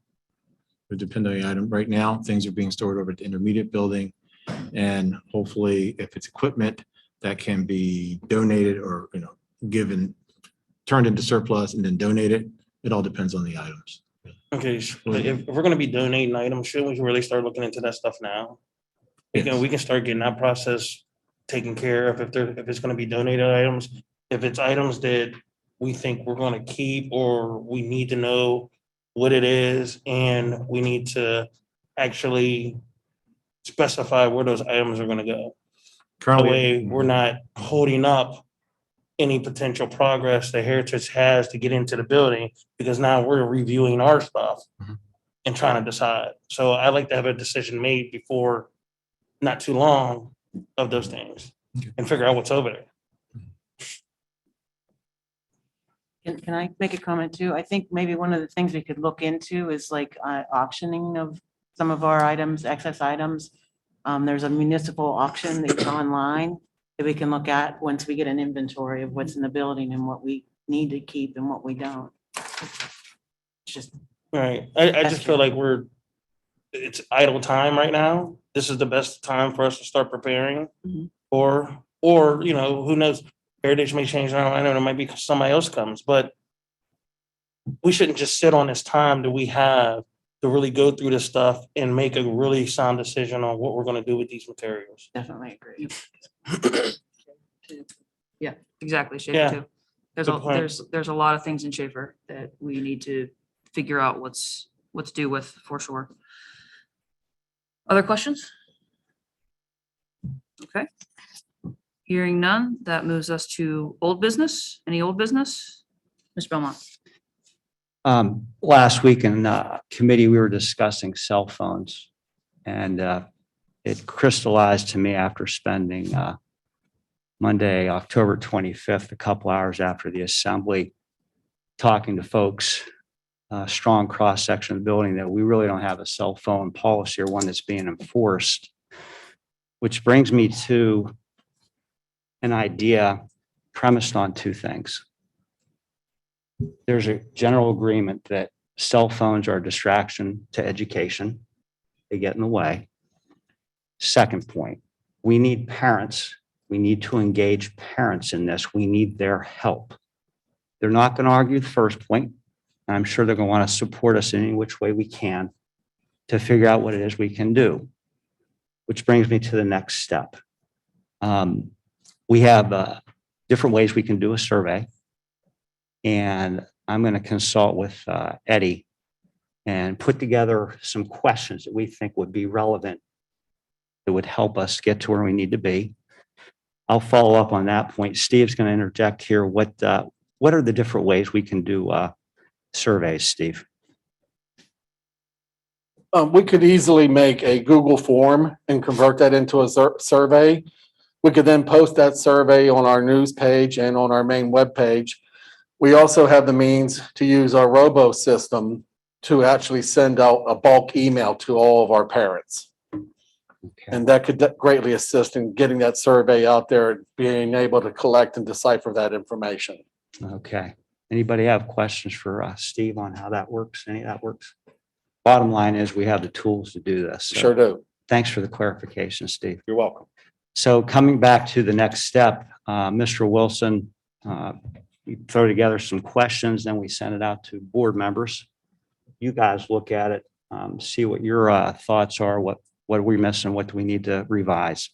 It depends on the item. Right now, things are being stored over at the intermediate building. And hopefully, if it's equipment that can be donated or, given turned into surplus and then donated. It all depends on the items. Okay, if we're gonna be donating items, shouldn't we really start looking into that stuff now? We can start getting that process taken care of if it's gonna be donated items. If it's items that we think we're gonna keep or we need to know what it is and we need to actually specify where those items are gonna go. That Currently, way, we're not holding up any potential progress that Heritage has to get into the building, because now we're reviewing our stuff and trying to decide. So I like to have a decision made before not too long of those things and figure out what's over there. Can I make a comment too? I think maybe one of the things we could look into is like auctioning of some of our items, excess items. There's a municipal auction that's online that we can look at once we get an inventory of what's in the building and what we need to keep and what we don't. It's just, Right. I just feel like it's idle time right now. This is the best time for us to start preparing. Or, who knows, Heritage may change their mind and it might be somebody else comes, but we shouldn't just sit on this time that we have to really go through this stuff and make a really sound decision on what we're gonna do with these materials. definitely agree. Yeah, exactly, Yeah, Schaefer too. good point. There's a lot of things in Schaefer that we need to figure out what's due with for sure. Other questions? Okay. Hearing none, that moves us to old business. Any old business? Ms. Belmont? Last week in committee, we were discussing cell phones. And it crystallized to me after spending Monday, October 25th, a couple hours after the assembly, talking to folks, strong cross-section of the building, that we really don't have a cell phone policy or one that's being enforced. Which brings me to an idea premised on two things. There's a general agreement that cell phones are a distraction to education. They get in the way. Second point, we need parents. We need to engage parents in this. We need their help. They're not going to argue the first point. And I'm sure they're going to want to support us in any which way we can to figure out what it is we can do. Which brings me to the next step. We have different ways we can do a survey. And I'm going to consult with Eddie and put together some questions that we think would be relevant, that would help us get to where we need to be. I'll follow up on that point. Steve's going to interject here. What are the different ways we can do surveys, Steve? We could easily make a Google form and convert that into a survey. We could then post that survey on our news page and on our main webpage. We also have the means to use our robo system to actually send out a bulk email to all of our parents. And that could greatly assist in getting that survey out there, and being able to collect and decipher that information. Okay. Anybody have questions for Steve on how that works? Any of that works? Bottom line is we have the tools to do this. So Sure do. thanks for the clarification, Steve. You're welcome. So coming back to the next step, Mr. Wilson, we throw together some questions, then we send it out to board members. You guys look at it, see what your thoughts are, what are we missing, what do we need to revise?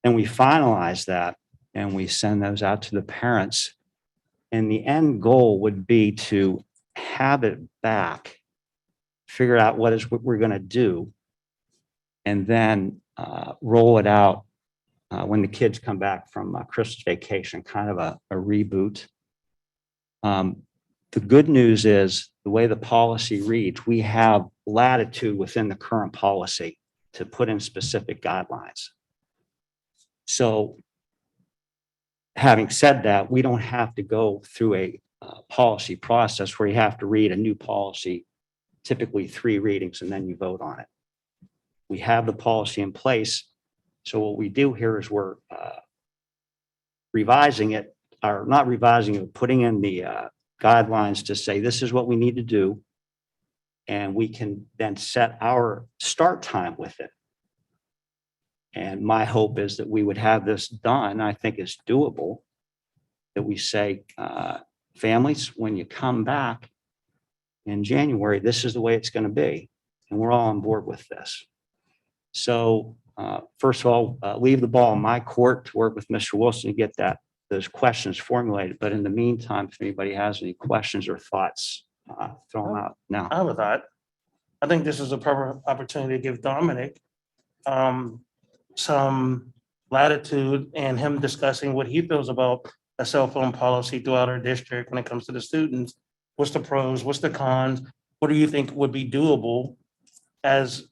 And we finalize that and we send those out to the parents. And the end goal would be to have it back, figure out what we're going to do, and then roll it out when the kids come back from Christmas vacation, kind of a reboot. The good news is the way the policy reads, we have latitude within the current policy to put in specific guidelines. So having said that, we don't have to go through a policy process where you have to read a new policy, typically 3 readings, and then you vote on it. We have the policy in place. So what we do here is we're revising it, or not revising it, putting in the guidelines to say this is what we need to do. And we can then set our start time with it. And my hope is that we would have this done. I think it's doable, that we say families, when you come back in January, this is the way it's going to be. And we're all on board with this. So first of all, leave the ball in my court to work with Mr. Wilson to get those questions formulated. But in the meantime, if anybody has any questions or thoughts, throw them out now. I have a thought. I think this is a perfect opportunity to give Dominic some latitude and him discussing what he feels about a cell phone policy throughout our district when it comes to the students. What's the pros? What's the cons? What do you think would be doable as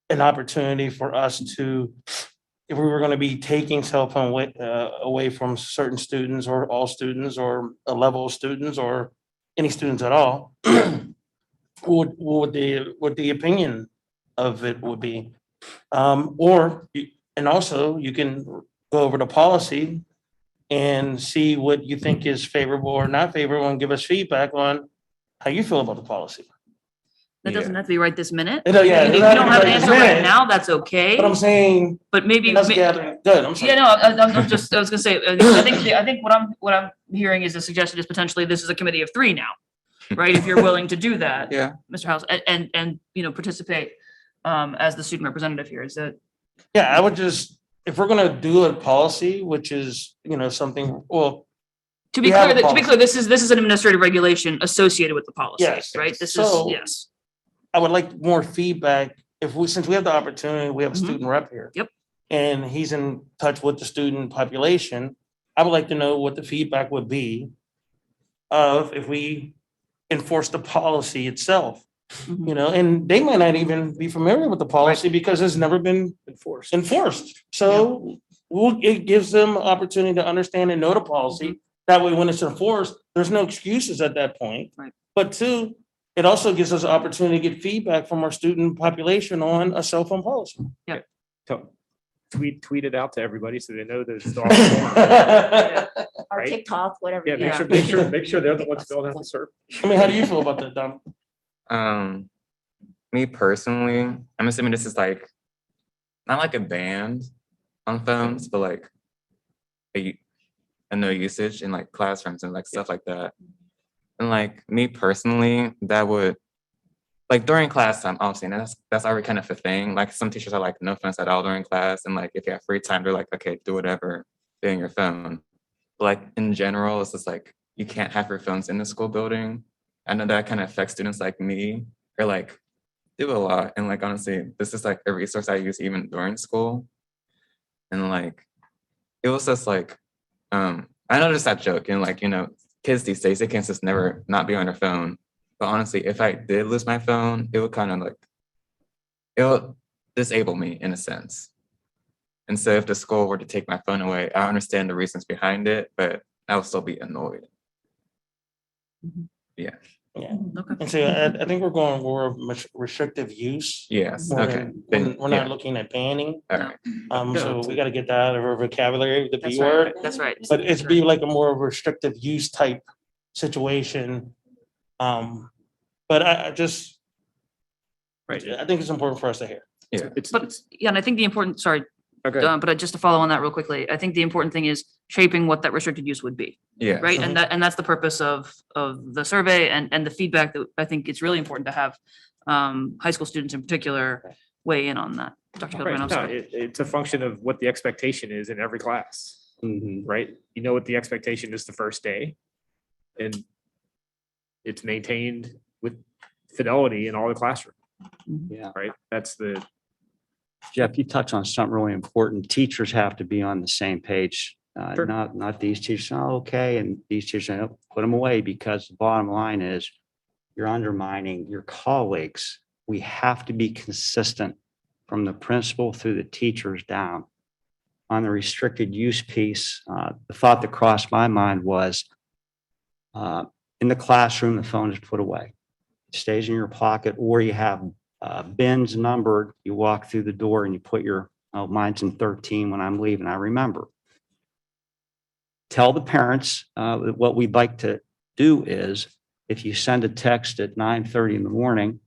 an opportunity for us to, if we were going to be taking cell phone away from certain students or all students or a level of students or any students at all, what would the opinion of it would be? And also you can go over the policy and see what you think is favorable or not favorable and give us feedback on how you feel about the policy. That doesn't have to be right this minute. It don't- yeah, If it you doesn't don't have to have an be right answer this right minute. now, that's okay. But I'm saying, But maybe. let's gather, good, I'm sorry. Yeah, no, I was gonna say, I think what I'm hearing is a suggestion is potentially this is a committee of 3 now, right? If you're willing to do that. Yeah. Mr. House, and, participate as the student representative here, is that, Yeah, I would just, if we're gonna do a policy, which is, something, well, to be We have clear, a to be policy. clear, this is an administrative regulation associated with the policy, Yes. right? This is, So- yes. I would like more feedback since we have the opportunity, we have a Mhm. student rep here. Yep. And he's in touch with the student population. I would like to know what the feedback would be of if we enforce the policy itself, Mhm. and they might not even be familiar with the policy because it's never been enforced. So it gives them opportunity to understand and know the policy. That way, when it's enforced, there's no excuses at that point. Right. But 2, it also gives us an opportunity to get feedback from our student population on a cell phone policy. Tweet it out to everybody so they know that it's all informed. Or Right. TikTok, whatever. Yeah, you know. make sure they're the ones filling out the survey. I mean, how do you feel about that, Dom? Me personally, I'm assuming this is like, not like a ban on phones, but like a no usage in like classrooms and like stuff like that. And like me personally, that would, like during class time, obviously, and that's already kind of a thing. Like some teachers are like, no phones at all during class. And like, if you have free time, they're like, okay, do whatever, be on your phone. But like in general, it's just like, you can't have your phones in the school building. I know that kind of affects students like me, or like do a lot. And like, honestly, this is like a resource I use even during school. And like, it was just like, I know there's that joke and like, kids these days, they can just never not be on their phone. But honestly, if I did lose my phone, it would kind of like, it would disable me in a sense. And so if the school were to take my phone away, I understand the reasons behind it, but I would still be annoyed. Yeah. Yeah. And so I think we're going more of restrictive use. Yes, more okay. than- Then, We're yeah. not looking at banning. All right. So we got to get that out of our vocabulary, the That's B right. word. That's right. But it's be like a more restrictive use type situation. But I just, Right. I think it's important for us to hear. Yeah. But, yeah, and I think the important, sorry, Okay. but just to follow on that real quickly, I think the important thing is shaping what that restricted use would be. Yeah. Right, and that's the purpose of the survey and the feedback that I think it's really important to have high school students in particular weigh in on that. Dr. Hildebrand, I'm No, sorry. it's a function of what the expectation is in every class, right? You know what the expectation is the first day. And it's maintained with fidelity in all the classroom, Yeah. right? That's the, Jeff, you touch on something really important. Teachers have to be on the same page. Sure. Not these teachers, oh, okay, and these teachers, oh, put them away, because the bottom line is you're undermining your colleagues. We have to be consistent from the principal through the teachers down. On the restricted use piece, the thought that crossed my mind was in the classroom, the phone is put away. It stays in your pocket, or you have bins numbered. You walk through the door and you put your, oh, mine's in 13 when I'm leaving, I remember. Tell the parents what we'd like to do is, if you send a text at 9:30 in the morning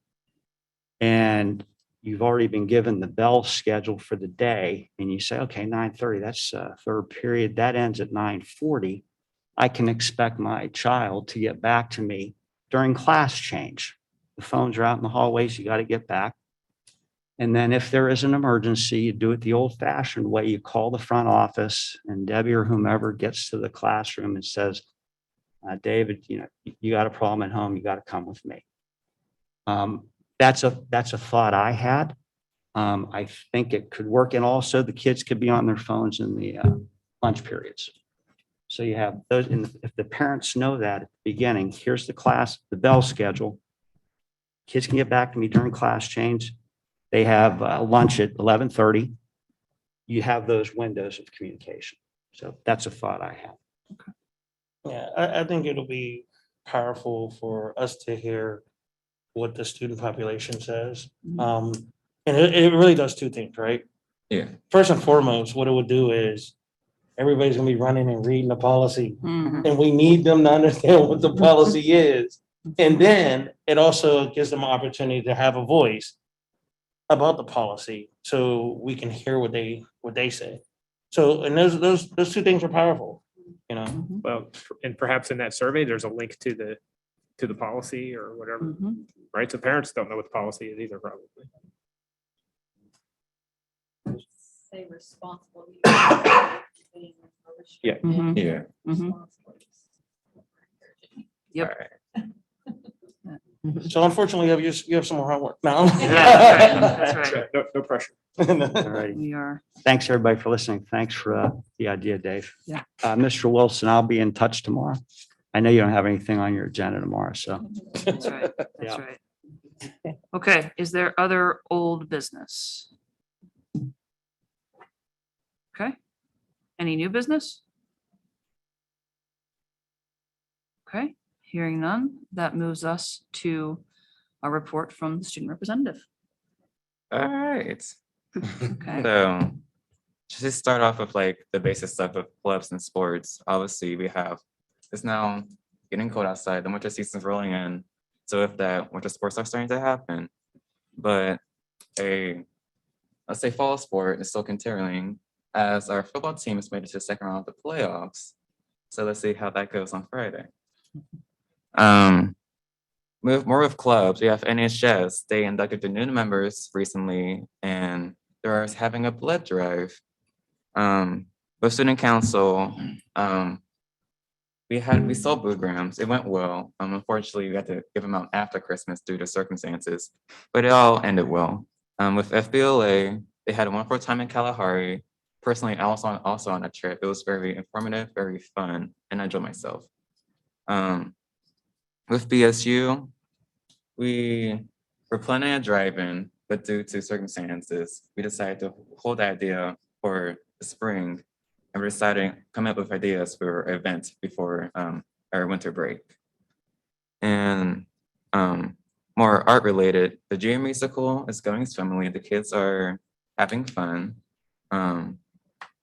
and you've already been given the bell schedule for the day, and you say, okay, 9:30, that's third period, that ends at 9:40. I can expect my child to get back to me during class change. The phones are out in the hallways, you got to get back. And then if there is an emergency, you do it the old fashioned way. You call the front office and Debbie or whomever gets to the classroom and says, David, you got a problem at home, you got to come with me. That's a thought I had. I think it could work. And also the kids could be on their phones in the lunch periods. So you have those, and if the parents know that at the beginning, here's the class, the bell schedule. Kids can get back to me during class change. They have lunch at 11:30. You have those windows of communication. So that's a thought I have. Yeah, I think it'll be powerful for us to hear what the student population says. And it really does two things, right? Yeah. First and foremost, what it would do is everybody's gonna be running and reading the policy. And we need them to understand what the policy is. And then it also gives them an opportunity to have a voice about the policy, so we can hear what they say. So, and those two things are powerful, Well, and perhaps in that survey, there's a link to the policy or whatever, right? So parents don't know what the policy is either, probably. Say responsible. Yeah. Yeah. Yep. So unfortunately, you have some more homework now. That's right. No pressure. All right. We are. Thanks, everybody, for listening. Thanks for the idea, Dave. Yeah. Mr. Wilson, I'll be in touch tomorrow. I know you don't have anything on your agenda tomorrow, so. That's right. That's Yeah. right. Okay, is there other old business? Okay. Any new business? Okay, hearing none, that moves us to a report from the student representative. All right. Okay. So just to start off with like the basic stuff of clubs and sports, obviously it's now getting cold outside, the winter season's rolling in. So if that winter sports are starting to happen, but let's say fall sport is still continuing as our football team has made it to the second round of the playoffs. So let's see how that goes on Friday. More with clubs, we have NHS. They inducted the new members recently, and they're having a blood drive. With student council, we saw blograms. It went well. Unfortunately, we had to give them out after Christmas due to circumstances, but it all ended well. With FBLA, they had a wonderful time in Kalahari. Personally, I was also on a trip. It was very informative, very fun, and I enjoyed myself. With BSU, we were planning a drive-in, but due to circumstances, we decided to hold the idea for the spring, and we're deciding come up with ideas for events before our winter break. And more art-related, the Junior Musical is going swimmingly. The kids are having fun.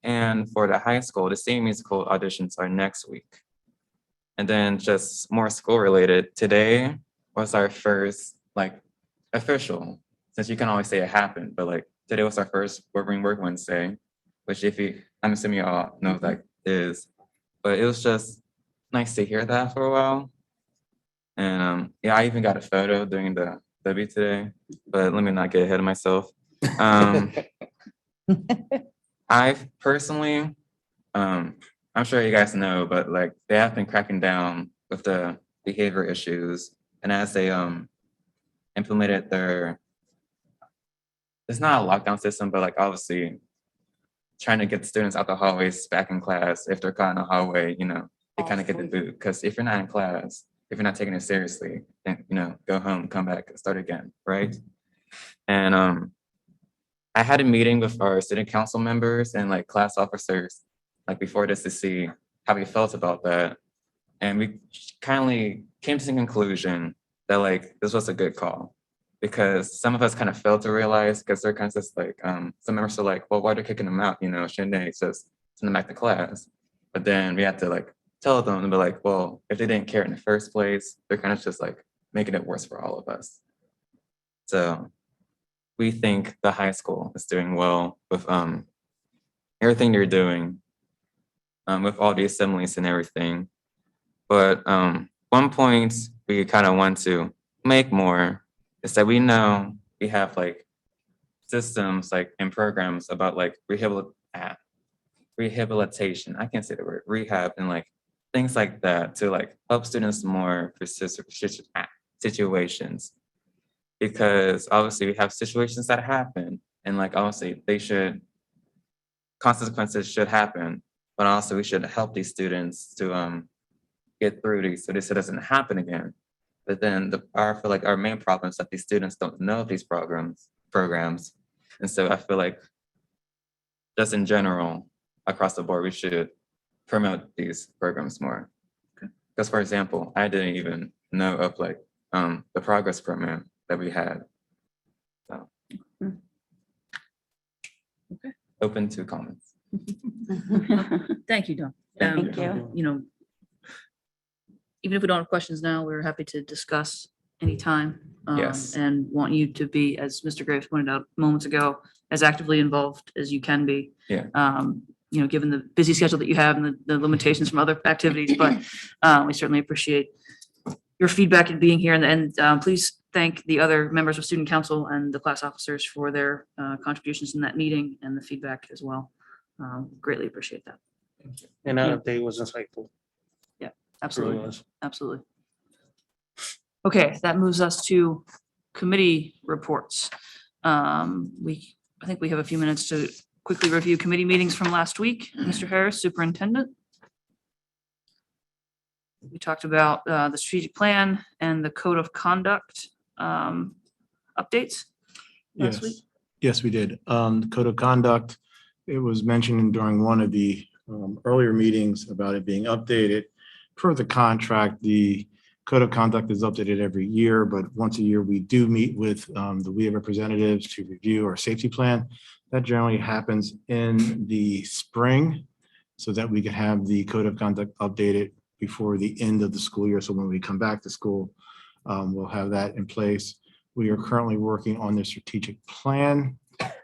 And for the high school, the senior musical auditions are next week. And then just more school related, today was our first official, since you can always say it happened, but today was our first Work Wednesday, which I'm assuming you all know what that is, but it was just nice to hear that for a while. And yeah, I even got a photo during the W today, but let me not get ahead of myself. I've personally, I'm sure you guys know, but they have been cracking down with the behavior issues. And as they implemented it's not a lockdown system, but obviously trying to get students out the hallways back in class. If they're caught in the hallway, they kind of get the boot. Because if you're not in class, if you're not taking it seriously, then, go home, come back, start again, right? And I had a meeting with our student council members and class officers before this to see how we felt about that. And we kindly came to the conclusion that this was a good call, because some of us kind of failed to realize, because they're kind of just some members are well, why are they kicking them out? Shouldn't they just send them back to class? But then we had to tell them and be well, if they didn't care in the first place, they're kind of just making it worse for all of us. So we think the high school is doing well with everything they're doing, with all the assemblies and everything. But one point we kind of want to make more is that we know we have like systems like and programs about like rehabilitation. I can't say the word rehab and like things like that to like help students more for situations. Because obviously we have situations that happen and like obviously consequences should happen, but also we should help these students to get through these so this doesn't happen again. But then I feel like our main problem is that these students don't know these programs. And so I feel like just in general, across the board, we should promote these programs more. Because for example, I didn't even know of like the progress program that we had. So. Okay. Open to comments. Thank you, Don. Thank you. You know, even if we don't have questions now, we're happy to discuss anytime. Yes. And want you to be, as Mr. Graves pointed out moments ago, as actively involved as you can be. Yeah. You know, given the busy schedule that you have and the limitations from other activities, but we certainly appreciate your feedback and being here. And please thank the other members of student council and the class officers for their contributions in that meeting and the feedback as well. Greatly appreciate that. And that update was insightful. Yeah, It absolutely. really was. Absolutely. Okay, that moves us to committee reports. I think we have a few minutes to quickly review committee meetings from last week. Mr. Harris, Superintendent. We talked about the strategic plan and the code of conduct updates last week. Yes, we did. The code of conduct, it was mentioned during one of the earlier meetings about it being updated. Per the contract, the code of conduct is updated every year, but once a year we do meet with the WEA representatives to review our safety plan. That generally happens in the spring so that we can have the code of conduct updated before the end of the school year. So when we come back to school, we'll have that in place. We are currently working on the strategic plan.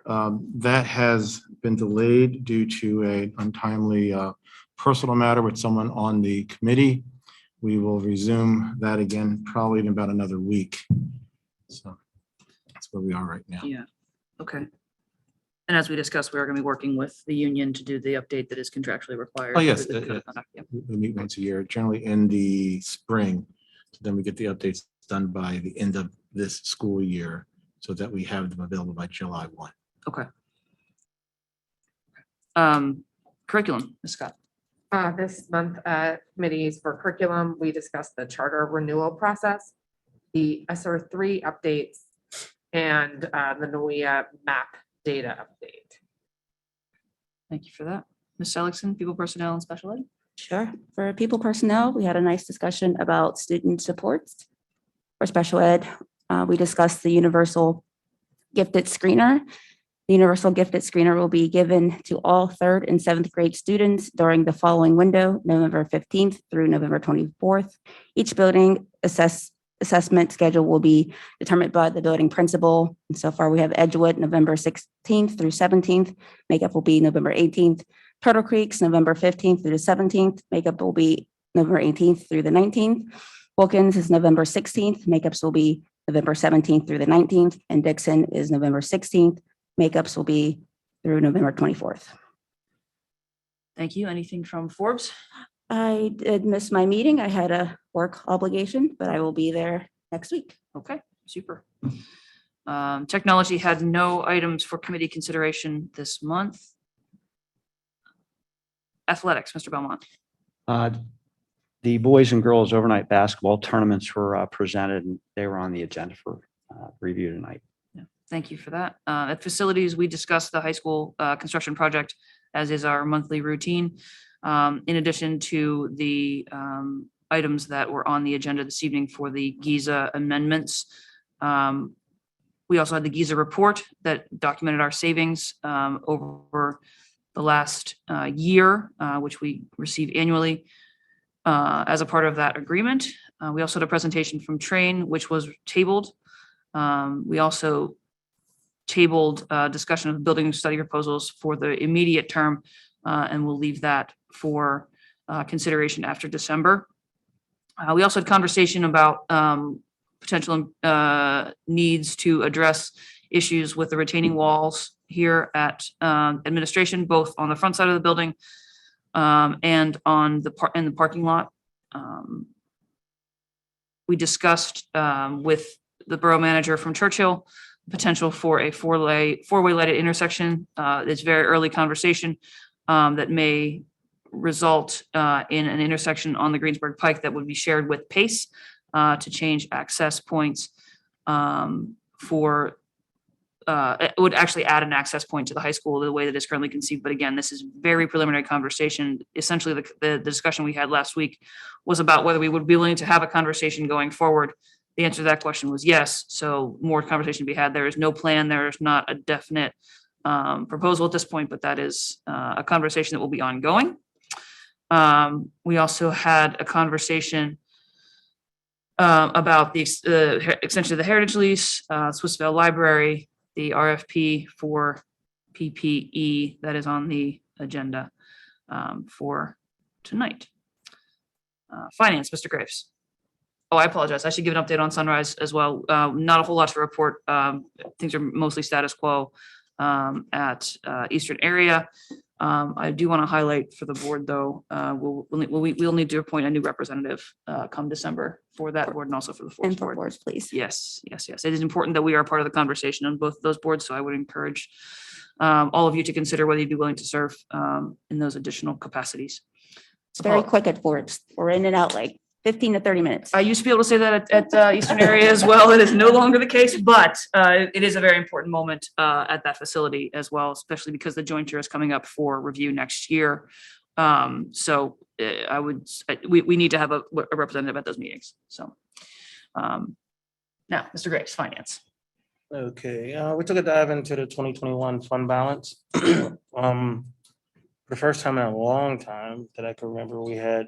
That has been delayed due to an untimely personal matter with someone on the committee. We will resume that again, probably in about another week. So that's where we are right now. Yeah, okay. And as we discussed, we are going to be working with the union to do the update that is contractually required. Oh, yes. for the code of conduct. Yeah. We meet once a year, generally in the spring. So then we get the updates done by the end of this school year so that we have them available by July 1. Okay. Curriculum, Ms. Scott. This month, committees for curriculum, we discussed the charter renewal process, the ESER 3 updates, and the NOIA map data update. Thank you for that. Ms. Seligson, People, Personnel, and Special Ed. Sure. For people personnel, we had a nice discussion about student supports. For special ed, we discussed the universal gifted screener. The universal gifted screener will be given to all 3rd and 7th grade students during the following window, November 15th through November 24th. Each building assessment schedule will be determined by the building principal. And so far, we have Edgewood, November 16th through 17th. Makeup will be November 18th. Turtle Creek's November 15th through the 17th. Makeup will be November 18th through the 19th. Wilkins is November 16th. Makeups will be November 17th through the 19th. And Dixon is November 16th. Makeups will be through November 24th. Thank you. Anything from Forbes? I did miss my meeting. I had a work obligation, but I will be there next week. Okay, super. Technology had no items for committee consideration this month. Athletics, Mr. Belmont. The boys and girls overnight basketball tournaments were presented and they were on the agenda for review tonight. Thank you for that. At facilities, we discussed the high school construction project, as is our monthly routine. In addition to the items that were on the agenda this evening for the GIZA amendments. We also had the GIZA report that documented our savings over the last year, which we receive annually as a part of that agreement. We also had a presentation from Train, which was tabled. We also tabled discussion of building study proposals for the immediate term, and we'll leave that for consideration after December. We also had conversation about potential needs to address issues with the retaining walls here at administration, both on the front side of the building and on in the parking lot. We discussed with the borough manager from Churchill, potential for a four-way lighted intersection. It's very early conversation that may result in an intersection on the Greensburg Pike that would be shared with Pace to change access points it would actually add an access point to the high school the way that it's currently conceived. But again, this is very preliminary conversation. Essentially, the discussion we had last week was about whether we would be willing to have a conversation going forward. The answer to that question was yes. So more conversation to be had. There is no plan. There is not a definite proposal at this point, but that is a conversation that will be ongoing. We also had a conversation about the extension of the heritage lease, Swissvale Library, the RFP for PPE that is on the agenda for tonight. Finance, Mr. Graves. Oh, I apologize. I should give an update on Sunrise as well. Not a whole lot to report. Things are mostly status quo at Eastern area. I do want to highlight for the board, though, we'll need to appoint a new representative come December for that board and also for the And fourth for board. boards, please. Yes, yes, yes. It is important that we are part of the conversation on both of those boards, so I would encourage all of you to consider whether you'd be willing to serve in those additional capacities. It's very quick at boards. We're in and out like 15 to 30 minutes. I used to be able to say that at Eastern area as well. It is no longer the case, but it is a very important moment at that facility as well, especially because the jointure is coming up for review next year. So we need to have a representative at those meetings. So now, Mr. Graves, Finance. Okay, we took a dive into the 2021 fund balance. The first time in a long time that I can remember, we had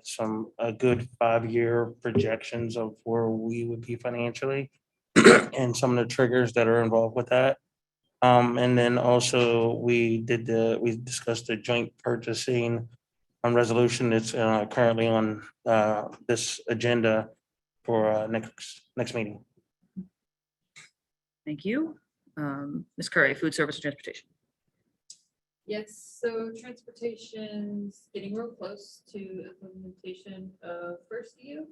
a good 5-year projections of where we would be financially and some of the triggers that are involved with that. And then also we discussed the joint purchasing resolution that's currently on this agenda for next meeting. Thank you. Ms. Curry, Food Service and Transportation. Yes, so transportation's getting real close to implementation of First View.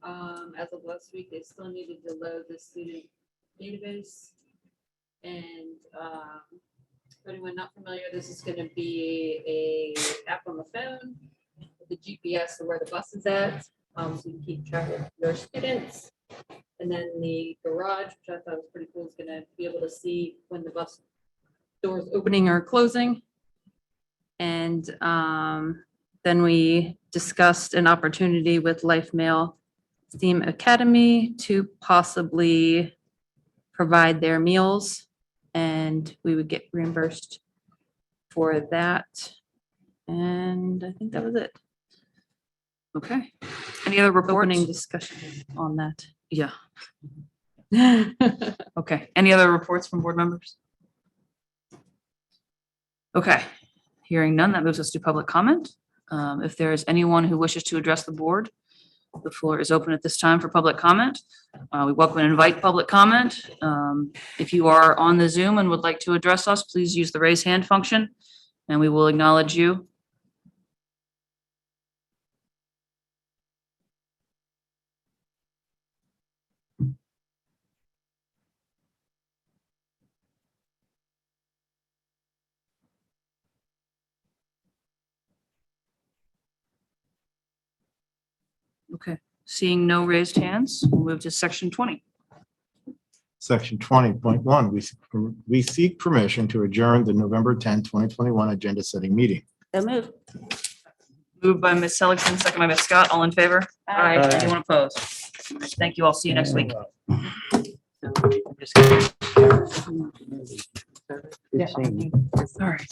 As of last week, they still needed to load the student database. And for anyone not familiar, this is going to be a app on the phone with the GPS of where the bus is at, so you can keep track of your students. And then the garage, which I thought was pretty cool, is going to be able to see when the bus doors opening or closing. And then we discussed an opportunity with Life Mail STEAM Academy to possibly provide their meals, and we would get reimbursed for that. And I think that was it. Okay. Any other Opening reporting? discussion on that. Yeah. Okay. Any other reports from board members? Okay. Hearing none, that moves us to public comment. If there is anyone who wishes to address the board, the floor is open at this time for public comment. We welcome and invite public comment. If you are on the Zoom and would like to address us, please use the raise hand function and we will acknowledge you. Okay, seeing no raised hands, we'll move to section 20. Section 20.1, we seek permission to adjourn the November 10, 2021 agenda setting meeting. So move. Moved by Ms. Seligson, second by Ms. Scott. All in favor? Aye. Anyone opposed? Thank you all. See you next week. Good seeing you. All right.